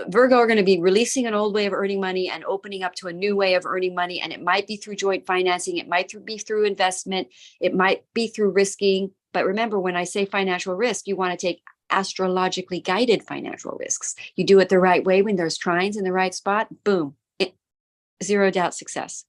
Virgo are going to be releasing an old way of earning money and opening up to a new way of earning money. And it might be through joint financing. It might be through investment. It might be through risking. But remember, when I say financial risk, you want to take astrologically guided financial risks. You do it the right way when there's trines in the right spot, boom, zero doubt success.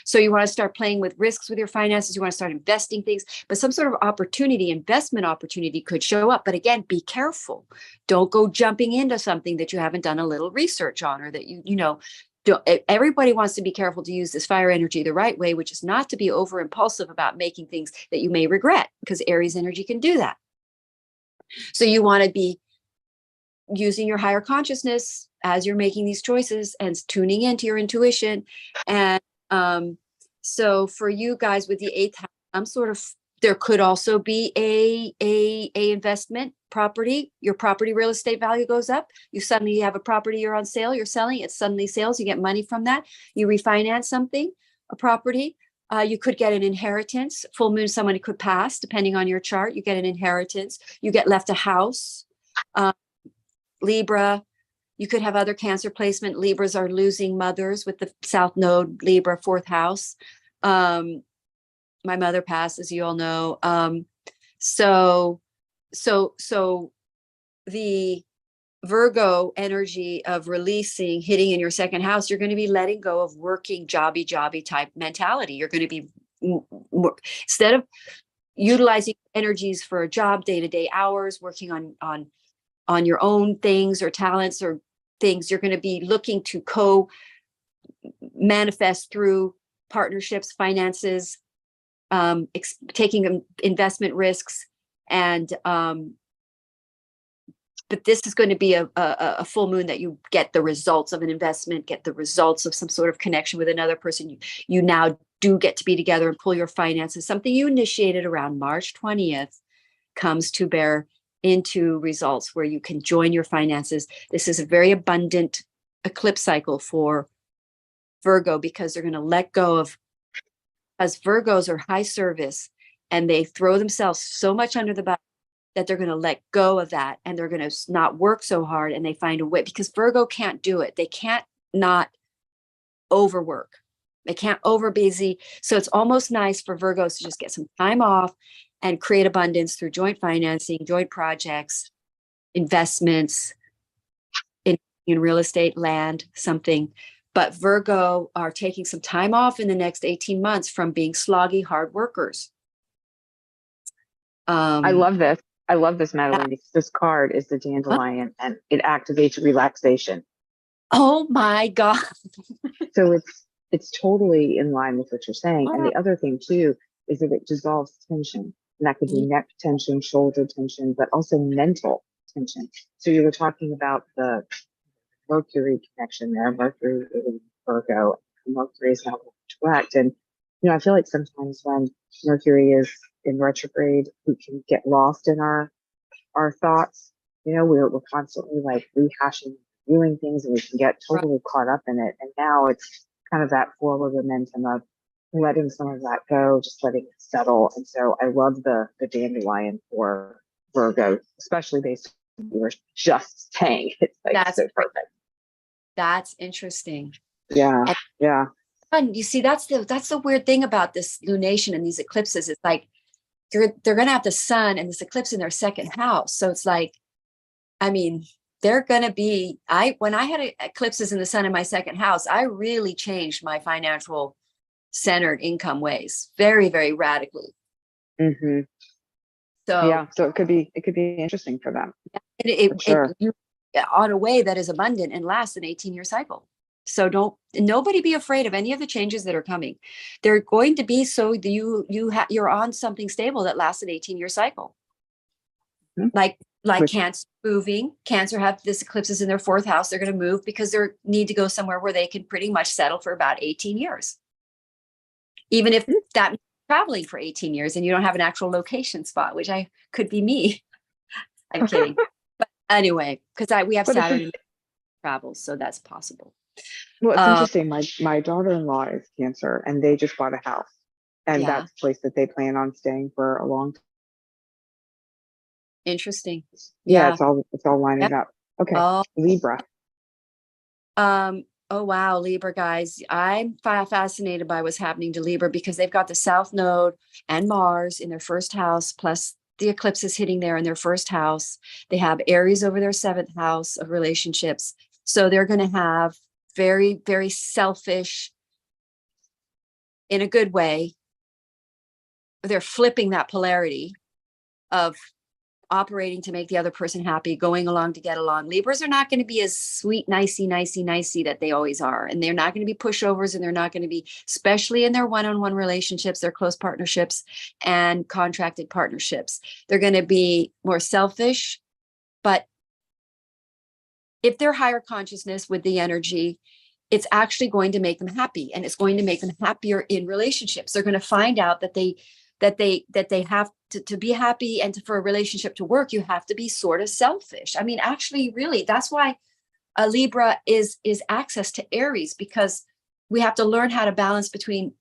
So you want to start playing with risks with your finances. You want to start investing things, but some sort of opportunity, investment opportunity could show up. But again, be careful. Don't go jumping into something that you haven't done a little research on, or that everybody wants to be careful to use this fire energy the right way, which is not to be over impulsive about making things that you may regret, because Aries energy can do that. So you want to be using your higher consciousness as you're making these choices and tuning into your intuition. And so for you guys with the eighth house, there could also be a investment property. Your property real estate value goes up. You suddenly have a property, you're on sale, you're selling, it suddenly sales, you get money from that. You refinance something, a property. You could get an inheritance. Full moon, someone could pass, depending on your chart. You get an inheritance. You get left a house. Libra, you could have other Cancer placement. Libras are losing mothers with the South Node, Libra, fourth house. My mother passed, as you all know. So the Virgo energy of releasing, hitting in your second house, you're going to be letting go of working jobby type mentality. You're going to be instead of utilizing energies for a job, day-to-day hours, working on your own things or talents or things, you're going to be looking to manifest through partnerships, finances, taking investment risks. And but this is going to be a full moon that you get the results of an investment, get the results of some sort of connection with another person. You now do get to be together and pull your finances. Something you initiated around March 20th comes to bear into results where you can join your finances. This is a very abundant eclipse cycle for Virgo, because they're going to let go of, as Virgos are high service and they throw themselves so much under the bus that they're going to let go of that, and they're going to not work so hard, and they find a way, because Virgo can't do it. They can't not overwork. They can't over busy. So it's almost nice for Virgos to just get some time off and create abundance through joint financing, joint projects, investments in real estate, land, something. But Virgo are taking some time off in the next 18 months from being sloggy, hard workers. I love this. I love this, Madelaine, because this card is the dandelion and it activates relaxation. Oh my God. So it's totally in line with what you're saying. And the other thing too is that it dissolves tension. And that could be neck tension, shoulder tension, but also mental tension. So you were talking about the Mercury connection there. Mercury is Virgo. Mercury is now direct. And I feel like sometimes when Mercury is in retrograde, we can get lost in our thoughts. We're constantly like rehashing, viewing things, and we can get totally caught up in it. And now it's kind of that forward momentum of letting some of that go, just letting it settle. And so I love the dandelion for Virgo, especially based on what you were just saying. It's like that's so perfect. That's interesting. Yeah. Yeah. And you see, that's the weird thing about this lunation and these eclipses. It's like they're going to have the sun and this eclipse in their second house. So it's like, I mean, they're going to be, when I had eclipses in the sun in my second house, I really changed my financial centered income ways very, very radically. Mm-hmm. So yeah, so it could be interesting for them. On a way that is abundant and lasts an 18-year cycle. So nobody be afraid of any of the changes that are coming. They're going to be so you're on something stable that lasts an 18-year cycle. Mm-hmm. Like Cancer moving. Cancer have this eclipses in their fourth house. They're going to move because they need to go somewhere where they can pretty much settle for about 18 years. Even if that means traveling for 18 years and you don't have an actual location spot, which could be me. I'm kidding. But anyway, because we have Saturn in travels, so that's possible. Well, it's interesting. My daughter-in-law is Cancer, and they just bought a house, and that's a place that they plan on staying for a long time. Interesting. Yeah, it's all lining up. Okay, Libra. Oh wow, Libra guys, I'm fascinated by what's happening to Libra because they've got the South Node and Mars in their first house, plus the eclipse is hitting there in their first house. They have Aries over their seventh house of relationships. So they're going to have very, very selfish, in a good way. They're flipping that polarity of operating to make the other person happy, going along to get along. Libras are not going to be as sweet, nicey that they always are. And they're not going to be pushovers, and they're not going to be, especially in their one-on-one relationships, their close partnerships and contracted partnerships. They're going to be more selfish, but if they're higher consciousness with the energy, it's actually going to make them happy, and it's going to make them happier in relationships. They're going to find out that they have to be happy, and for a relationship to work, you have to be sort of selfish. I mean, actually, really, that's why a Libra is access to Aries, because we have to learn how to balance between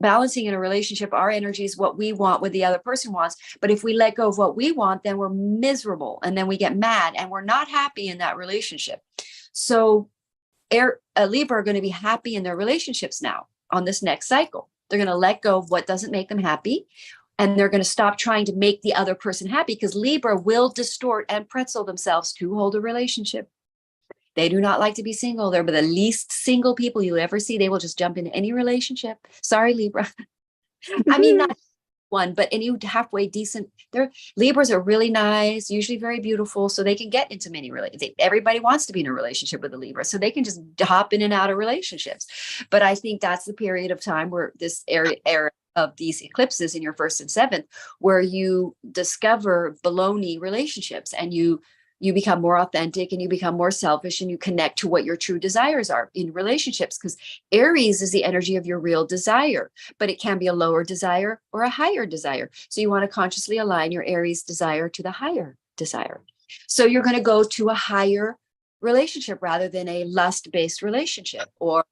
balancing in a relationship, our energies, what we want, what the other person wants. But if we let go of what we want, then we're miserable, and then we get mad, and we're not happy in that relationship. So a Libra are going to be happy in their relationships now on this next cycle. They're going to let go of what doesn't make them happy, and they're going to stop trying to make the other person happy, because Libra will distort and pretzel themselves to hold a relationship. They do not like to be single. They're the least single people you'll ever see. They will just jump into any relationship. Sorry, Libra. I mean, not one, but any halfway decent. Libras are really nice, usually very beautiful, so they can get into many relationships. Everybody wants to be in a relationship with a Libra, so they can just hop in and out of relationships. But I think that's the period of time where this era of these eclipses in your first and seventh, where you discover baloney relationships, and you become more authentic, and you become more selfish, and you connect to what your true desires are in relationships. Because Aries is the energy of your real desire, but it can be a lower desire or a higher desire. So you want to consciously align your Aries desire to the higher desire. So you're going to go to a higher relationship rather than a lust-based relationship, or,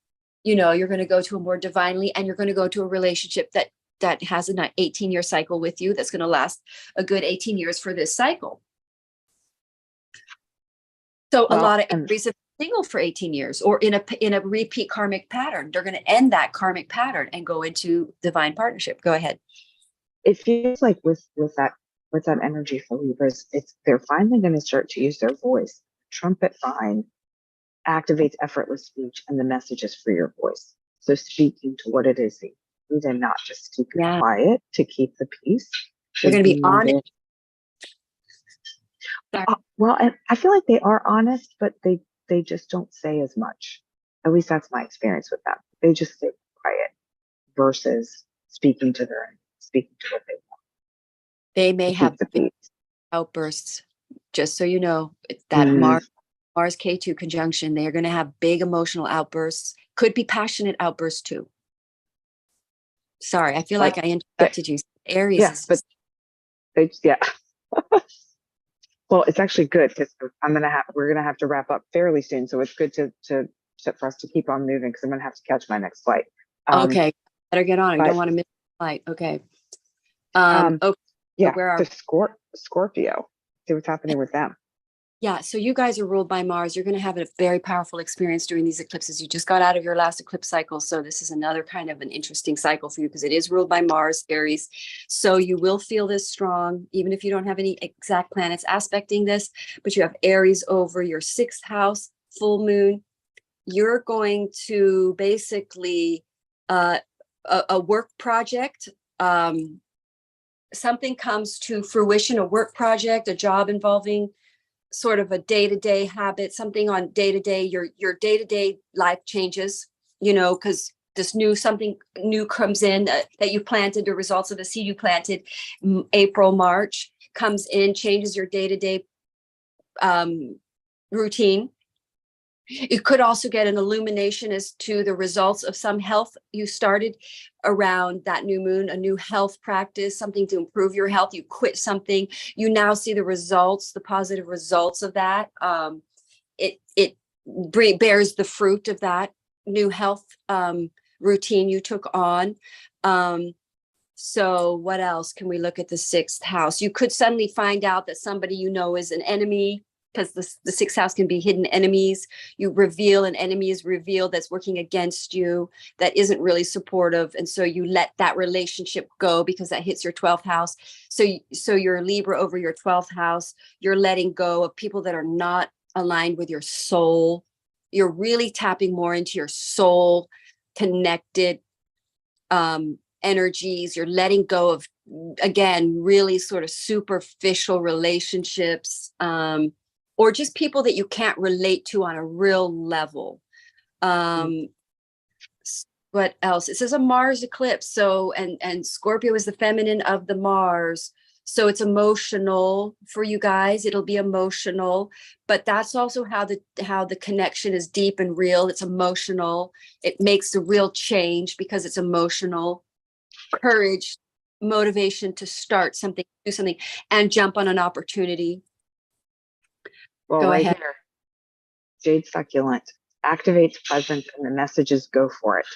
you're going to go to a more divinely, and you're going to go to a relationship that has an 18-year cycle with you, that's going to last a good 18 years for this cycle. So a lot of Aries are single for 18 years, or in a repeat karmic pattern. They're going to end that karmic pattern and go into divine partnership. Go ahead. It feels like with that energy for Libras, they're finally going to start to use their voice. Trumpet fine activates effortless speech, and the message is for your voice. So speaking to what it is that you need, and not just keep it quiet to keep the peace. They're going to be honest. Well, and I feel like they are honest, but they just don't say as much. At least that's my experience with them. They just stay quiet versus speaking to what they want. They may have big outbursts. Just so you know, that Mars K2 conjunction, they are going to have big emotional outbursts. Could be passionate outbursts too. Sorry, I feel like I interrupted you. Aries. Yeah. Well, it's actually good, because we're gonna have to wrap up fairly soon. So it's good for us to keep on moving, because I'm gonna have to catch my next flight. Okay, better get on. I don't want to miss the flight. Okay. Okay. Yeah. Where are Scorpio? See what's happening with them. Yeah, so you guys are ruled by Mars. You're going to have a very powerful experience during these eclipses. You just got out of your last eclipse cycle, so this is another kind of an interesting cycle for you because it is ruled by Mars, Aries. So you will feel this strong, even if you don't have any exact planets aspecting this, but you have Aries over your 6th house, full moon. You're going to basically a work project, something comes to fruition, a work project, a job involving sort of a day-to-day habit, something on day-to-day, your day-to-day life changes, because something new comes in that you planted, the results of the seed you planted, April, March comes in, changes your day-to-day routine. You could also get an illumination as to the results of some health you started around that new moon, a new health practice, something to improve your health. You quit something. You now see the results, the positive results of that. It bears the fruit of that new health routine you took on. So what else can we look at the 6th house? You could suddenly find out that somebody you know is an enemy, because the 6th house can be hidden enemies. You reveal an enemy is revealed that's working against you, that isn't really supportive. And so you let that relationship go because that hits your 12th house. So you're Libra over your 12th house. You're letting go of people that are not aligned with your soul. You're really tapping more into your soul connected energies. You're letting go of, again, really sort of superficial relationships, or just people that you can't relate to on a real level. What else? It says a Mars eclipse. So, and Scorpio is the feminine of the Mars. So it's emotional for you guys. It'll be emotional, but that's also how the connection is deep and real. It's emotional. It makes a real change because it's emotional. Courage, motivation to start something, do something, and jump on an opportunity. Well, Go right ahead. here, Jade Succulent activates presence and the messages go for it.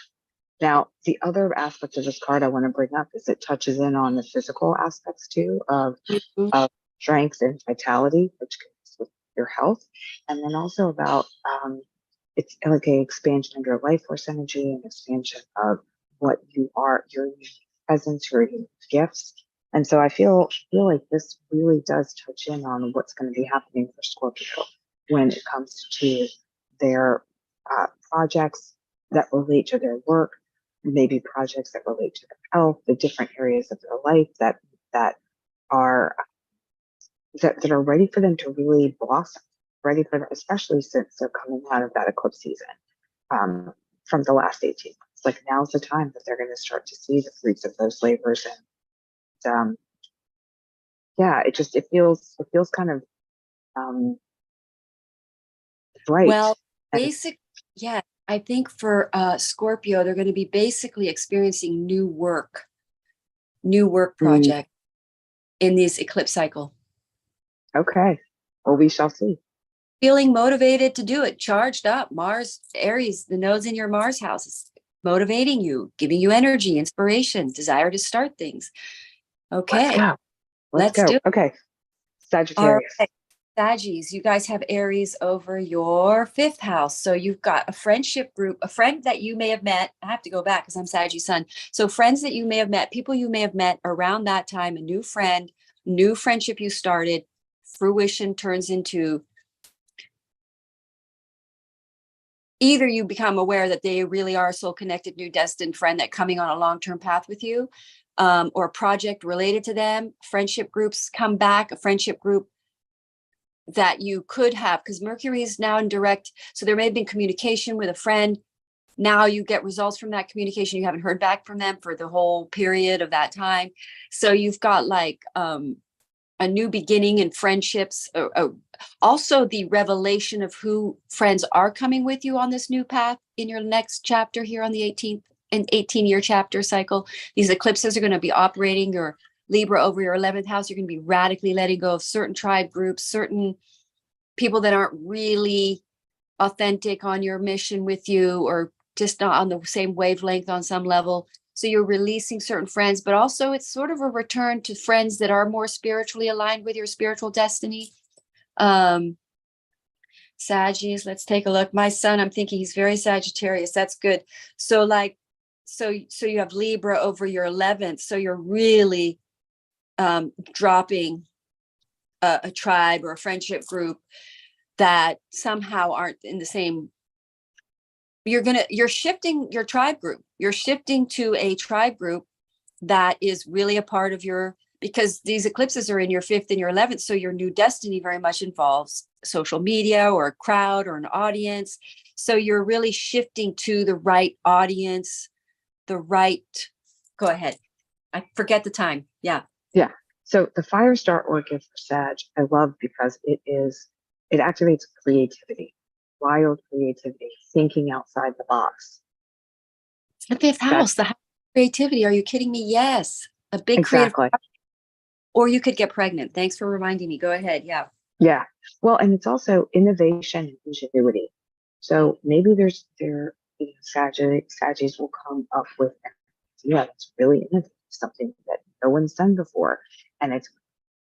Now, the other aspect of this card I want to bring up is it touches in on the physical aspects too of strength and vitality, which connects with your health, and then also about it's like an expansion of your life force energy and expansion of what you are, your unique presence, your unique gifts. And so I feel like this really does touch in on what's going to be happening for Scorpio when it comes to their projects that relate to their work, maybe projects that relate to their health, the different areas of their life that are ready for them to really blossom, ready for them, especially since they're coming out of that eclipse season from the last 18 months. Like now's the time that they're going to start to see the fruits of those labors, and yeah, it feels kind of bright. Well, yeah, I think for Scorpio, they're going to be basically experiencing new work project in this eclipse cycle. Okay. Well, we shall see. Feeling motivated to do it, charged up. Mars, Aries, the nodes in your Mars house is motivating you, giving you energy, inspiration, desire to start things. Okay. Let's go. Do it. Okay. Sagittarius. All right. Saggies, you guys have Aries over your 5th house. So you've got a friendship group, a friend that you may have met. I have to go back because I'm Sagittarius sun. So friends that you may have met, people you may have met around that time, a new friend, new friendship you started, fruition turns into either you become aware that they really are a soul connected, new destined friend that coming on a long-term path with you, or a project related to them. Friendship groups come back, a friendship group that you could have, because Mercury is now in direct. So there may have been communication with a friend. Now you get results from that communication. You haven't heard back from them for the whole period of that time. So you've got like a new beginning in friendships. Also the revelation of who friends are coming with you on this new path in your next chapter here on the 18th and 18-year chapter cycle. These eclipses are going to be operating your Libra over your 11th house. You're going to be radically letting go of certain tribe groups, certain people that aren't really authentic on your mission with you, or just not on the same wavelength on some level. So you're releasing certain friends, but also it's sort of a return to friends that are more spiritually aligned with your spiritual destiny. Saggies, let's take a look. My son, I'm thinking he's very Sagittarius. That's good. So like, so you have Libra over your 11th. So you're really dropping a tribe or a friendship group that somehow aren't in the same. You're shifting your tribe group. You're shifting to a tribe group that is really a part of your, because these eclipses are in your 5th and your 11th. So your new destiny very much involves social media or a crowd or an audience. So you're really shifting to the right audience, the right, go ahead. I forget the time. Yeah. Yeah. So the fire star orchid for Sag, I love because it activates creativity, wild creativity, thinking outside the box. The 5th house, the house of creativity. Are you kidding me? Yes. A big creative. Or you could get pregnant. Thanks for reminding me. Go ahead. Yeah. Yeah. Well, and it's also innovation and ingenuity. So maybe Saggies will come up with an idea that's really innovative, something that no one's done before. And it's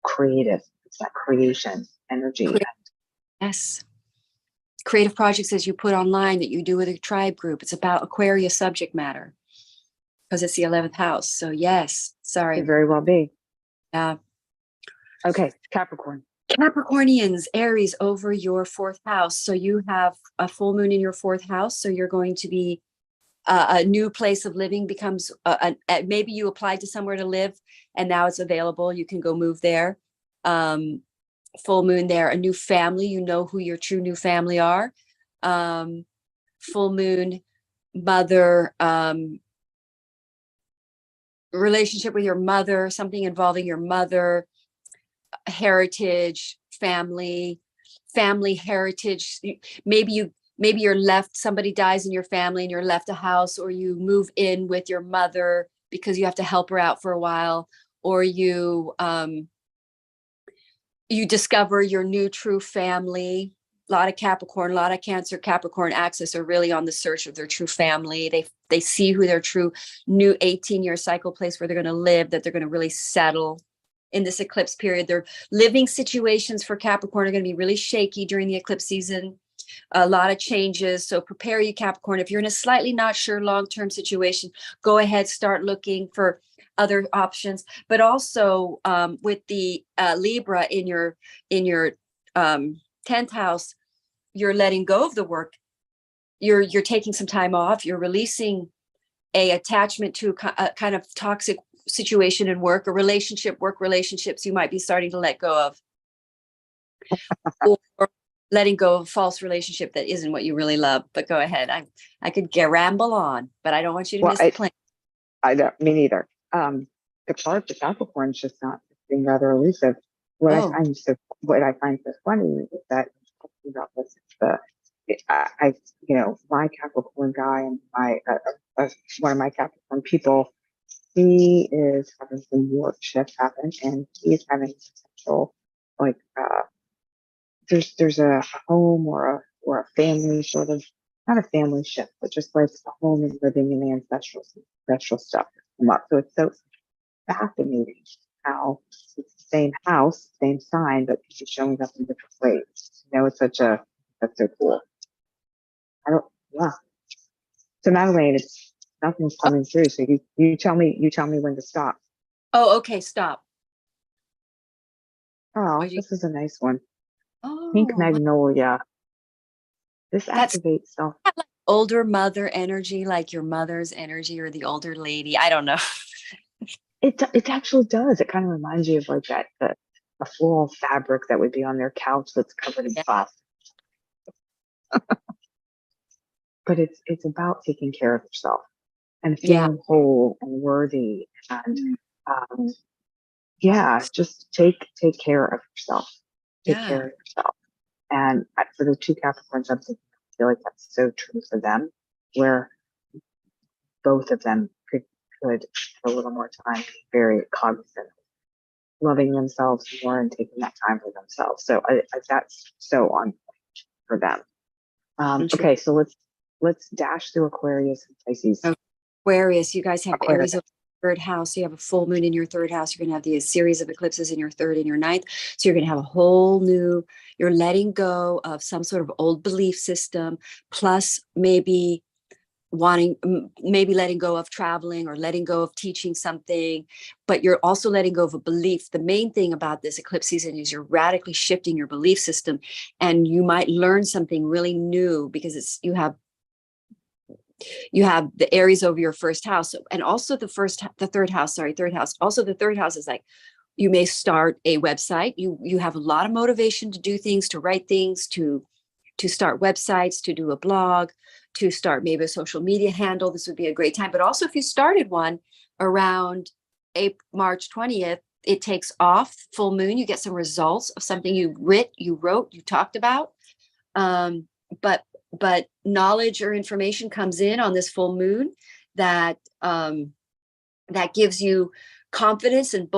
creative. It's that creation energy. Yes. Creative projects as you put online that you do with a tribe group. It's about Aquarius subject matter because it's the 11th house. So yes, sorry. Could very well be. Yeah. Okay, Capricorn. Capricornians, Aries over your 4th house. So you have a full moon in your 4th house. So you're going to be a new place of living becomes maybe you applied to somewhere to live and now it's available. You can go move there. Full moon there, a new family. You know who your true new family are. Full moon, mother, relationship with your mother, something involving your mother, heritage, family heritage. Maybe you're left, somebody dies in your family and you're left a house, or you move in with your mother because you have to help her out for a while, or you discover your new true family. A lot of Capricorn, a lot of Cancer, Capricorn axis are really on the search of their true family. They see who their true new 18-year cycle place where they're going to live, that they're going to really settle in this eclipse period. Their living situations for Capricorn are going to be really shaky during the eclipse season. A lot of changes. So prepare, you Capricorn. If you're in a slightly not sure long-term situation, go ahead, start looking for other options. But also with the Libra in your 10th house, you're letting go of the work. You're taking some time off. You're releasing a attachment to a kind of toxic situation in work, a relationship, work relationships you might be starting to let go of. Or letting go of a false relationship that isn't what you really love. But go ahead. I could ramble on, but I don't want you to miss the plan. I don't, me neither. The part the Capricorn is just not being rather elusive. What I find so funny is that about this, my Capricorn guy and one of my Capricorn people, he is having some work shifts happen, and he's having potential there's a home or a family sort of, not a family shift, but just like a home and living and ancestral stuff come up. So it's so fascinating how it's the same house, same sign, but it's showing up in different ways. That's so cool. So Madelaine, it's nothing's coming through. So you tell me when to stop. Oh, okay, stop. Oh, this is a nice one. Oh, Pink Magnolia. This activates self. Like older mother energy, like your mother's energy, or the older lady. I don't know. It actually does. It kind of reminds you of like a floral fabric that would be on their couch that's covered in plastic. But it's about taking care of yourself and feeling whole and worthy, and just take care of yourself. Take care of yourself. And for the two Capricorns, I feel like that's so true for them, where both of them could spend a little more time being very cognizant, loving themselves more and taking that time for themselves. So that's so on point for them. Okay, so let's dash through Aquarius and Pisces. Aquarius, you guys have Aries third house. So you have a full moon in your third house. You're going to have the series of eclipses in your third and your ninth. So you're going to have a whole new, you're letting go of some sort of old belief system, plus maybe letting go of traveling or letting go of teaching something, but you're also letting go of a belief. The main thing about this eclipse season is you're radically shifting your belief system, and you might learn something really new because you have the Aries over your first house, and also the third house. Also, the third house is like, you may start a website. You have a lot of motivation to do things, to write things, to start websites, to do a blog, to start maybe a social media handle. This would be a great time. But also, if you started one around March 20th, it takes off, full moon, you get some results of something you wrote, you talked about. But knowledge or information comes in on this full moon that gives you confidence and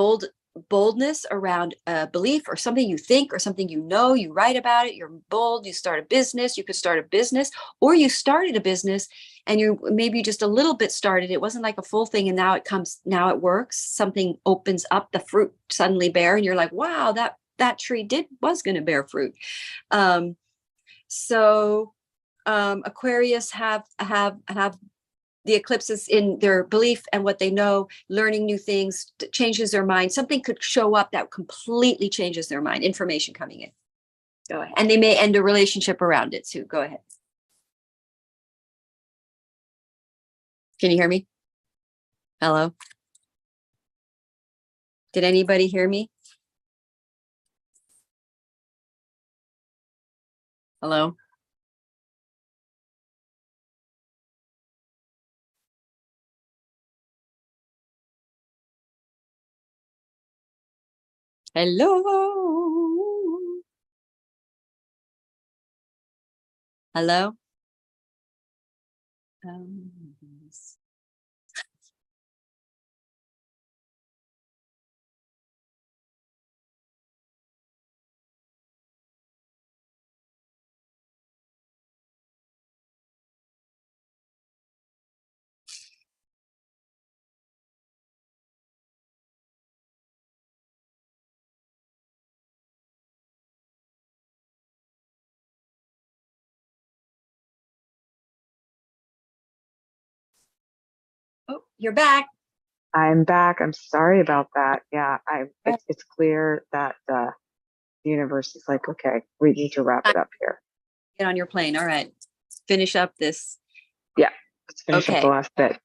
boldness around a belief or something you think or something you know. You write about it, you're bold, you start a business. You could start a business, or you started a business and you maybe just a little bit started. It wasn't like a full thing, and now it works. Something opens up, the fruit suddenly bear, and you're like, wow, that tree was going to bear fruit. Aquarius have the eclipses in their belief and what they know, learning new things, changes their mind. Something could show up that completely changes their mind, information coming in. Go ahead. And they may end a relationship around it too. Go ahead. Can you hear me? Hello? Did anybody hear me? Hello? Hello? Hello? Oh, you're back. I'm back. I'm sorry about that. Yeah, it's clear that the universe is like, okay, we need to wrap it up here. Get on your plane. All right. Finish up this. Yeah, let's finish up the last bit.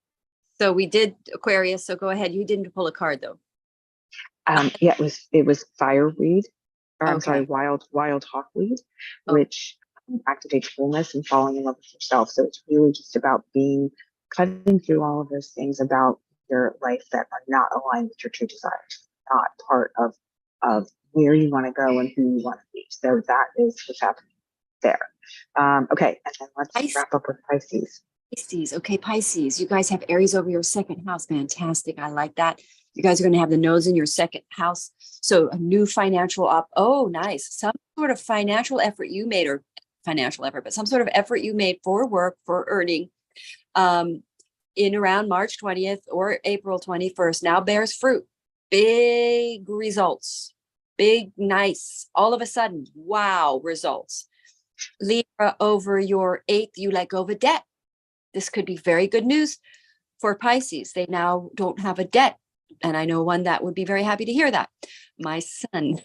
So we did Aquarius. So go ahead. You didn't pull a card though. Yeah, it was fireweed. Or I'm sorry, wild hawkweed, which activates fullness and falling in love with yourself. So it's really just about cutting through all of those things about your life that are not aligned with your true desires, not part of where you want to go and who you want to be. So that is what's happening there. Okay, and then let's wrap up with Pisces. Pisces. Okay, Pisces. You guys have Aries over your second house. Fantastic. I like that. You guys are going to have the nodes in your second house. So a new financial nice. Some sort of financial effort you made, or financial effort, but some sort of effort you made for work, for earning, in around March 20th or April 21st now bears fruit. Big results. Big, nice. All of a sudden, wow, results. Libra over your 8th, you let go of a debt. This could be very good news for Pisces. They now don't have a debt. And I know one that would be very happy to hear that. My son.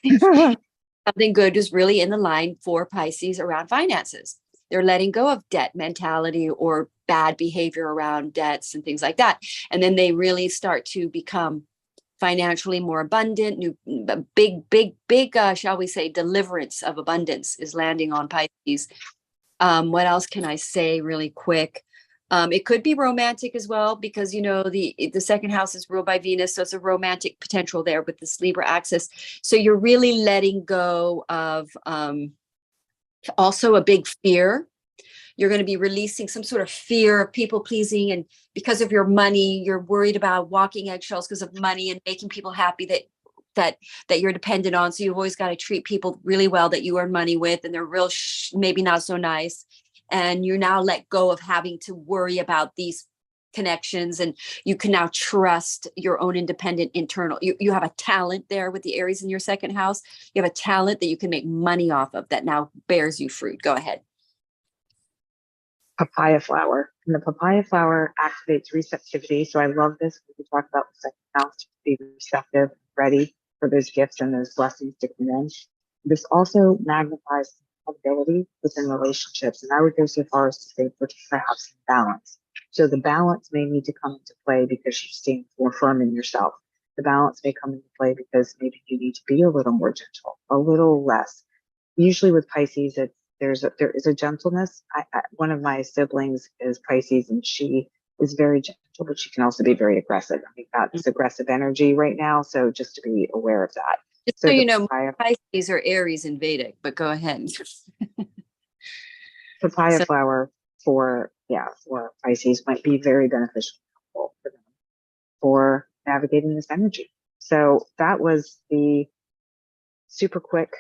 Something good is really in the line for Pisces around finances. They're letting go of debt mentality or bad behavior around debts and things like that. And then they really start to become financially more abundant. Big, shall we say, deliverance of abundance is landing on Pisces. What else can I say really quick? It could be romantic as well, because, you know, the second house is ruled by Venus. So it's a romantic potential there with this Libra axis. So you're really letting go of also a big fear. You're going to be releasing some sort of fear of people pleasing. And because of your money, you're worried about walking eggshells because of money and making people happy that you're dependent on. So you've always got to treat people really well that you earn money with, and they're real maybe not so nice. And you're now let go of having to worry about these connections, and you can now trust your own independent internal. You have a talent there with the Aries in your second house. You have a talent that you can make money off of that now bears you fruit. Go ahead. Papaya flower. And the papaya flower activates receptivity. So I love this. We talk about the second house to be receptive, ready for those gifts and those blessings to come in. This also magnifies compatibility within relationships. And I would go so far as to say perhaps balance. So the balance may need to come into play because you're staying more firm in yourself. The balance may come into play because maybe you need to be a little more gentle, a little less. Usually with Pisces, there is a gentleness. One of my siblings is Pisces, and she is very gentle, but she can also be very aggressive. I think got this aggressive energy right now, so just to be aware of that. Just so you know, Pisces are Aries in Vedic, but go ahead. Papaya flower for Pisces might be very beneficial for them for navigating this energy. So that was the super quick.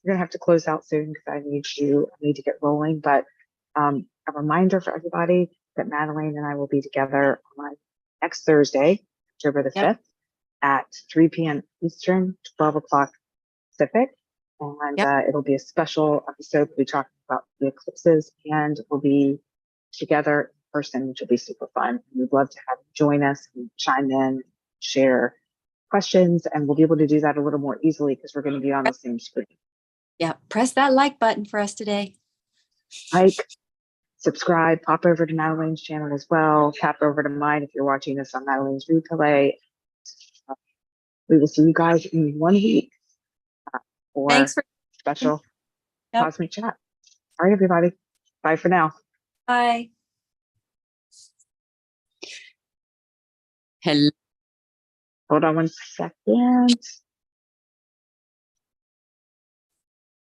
We're gonna have to close out soon because I need to get rolling. But a reminder for everybody that Madelaine and I will be together on next Thursday, October the 5th at 3 p.m. Eastern, 12 o'clock Pacific. And it'll be a special episode. We'll be talking about the eclipses, and we'll be together in person, which will be super fun. We'd love to have you join us and chime in, share questions, and we'll be able to do that a little more easily because we're going to be on the same screen. Yeah, press that like button for us today. Like, subscribe, pop over to Madelaine's channel as well. Tap over to mine if you're watching this on Madelaine's replay. We will see you guys in 1 week for special cosmic chat. All right, everybody. Bye for now. Bye. Hello. Hold on 1 second.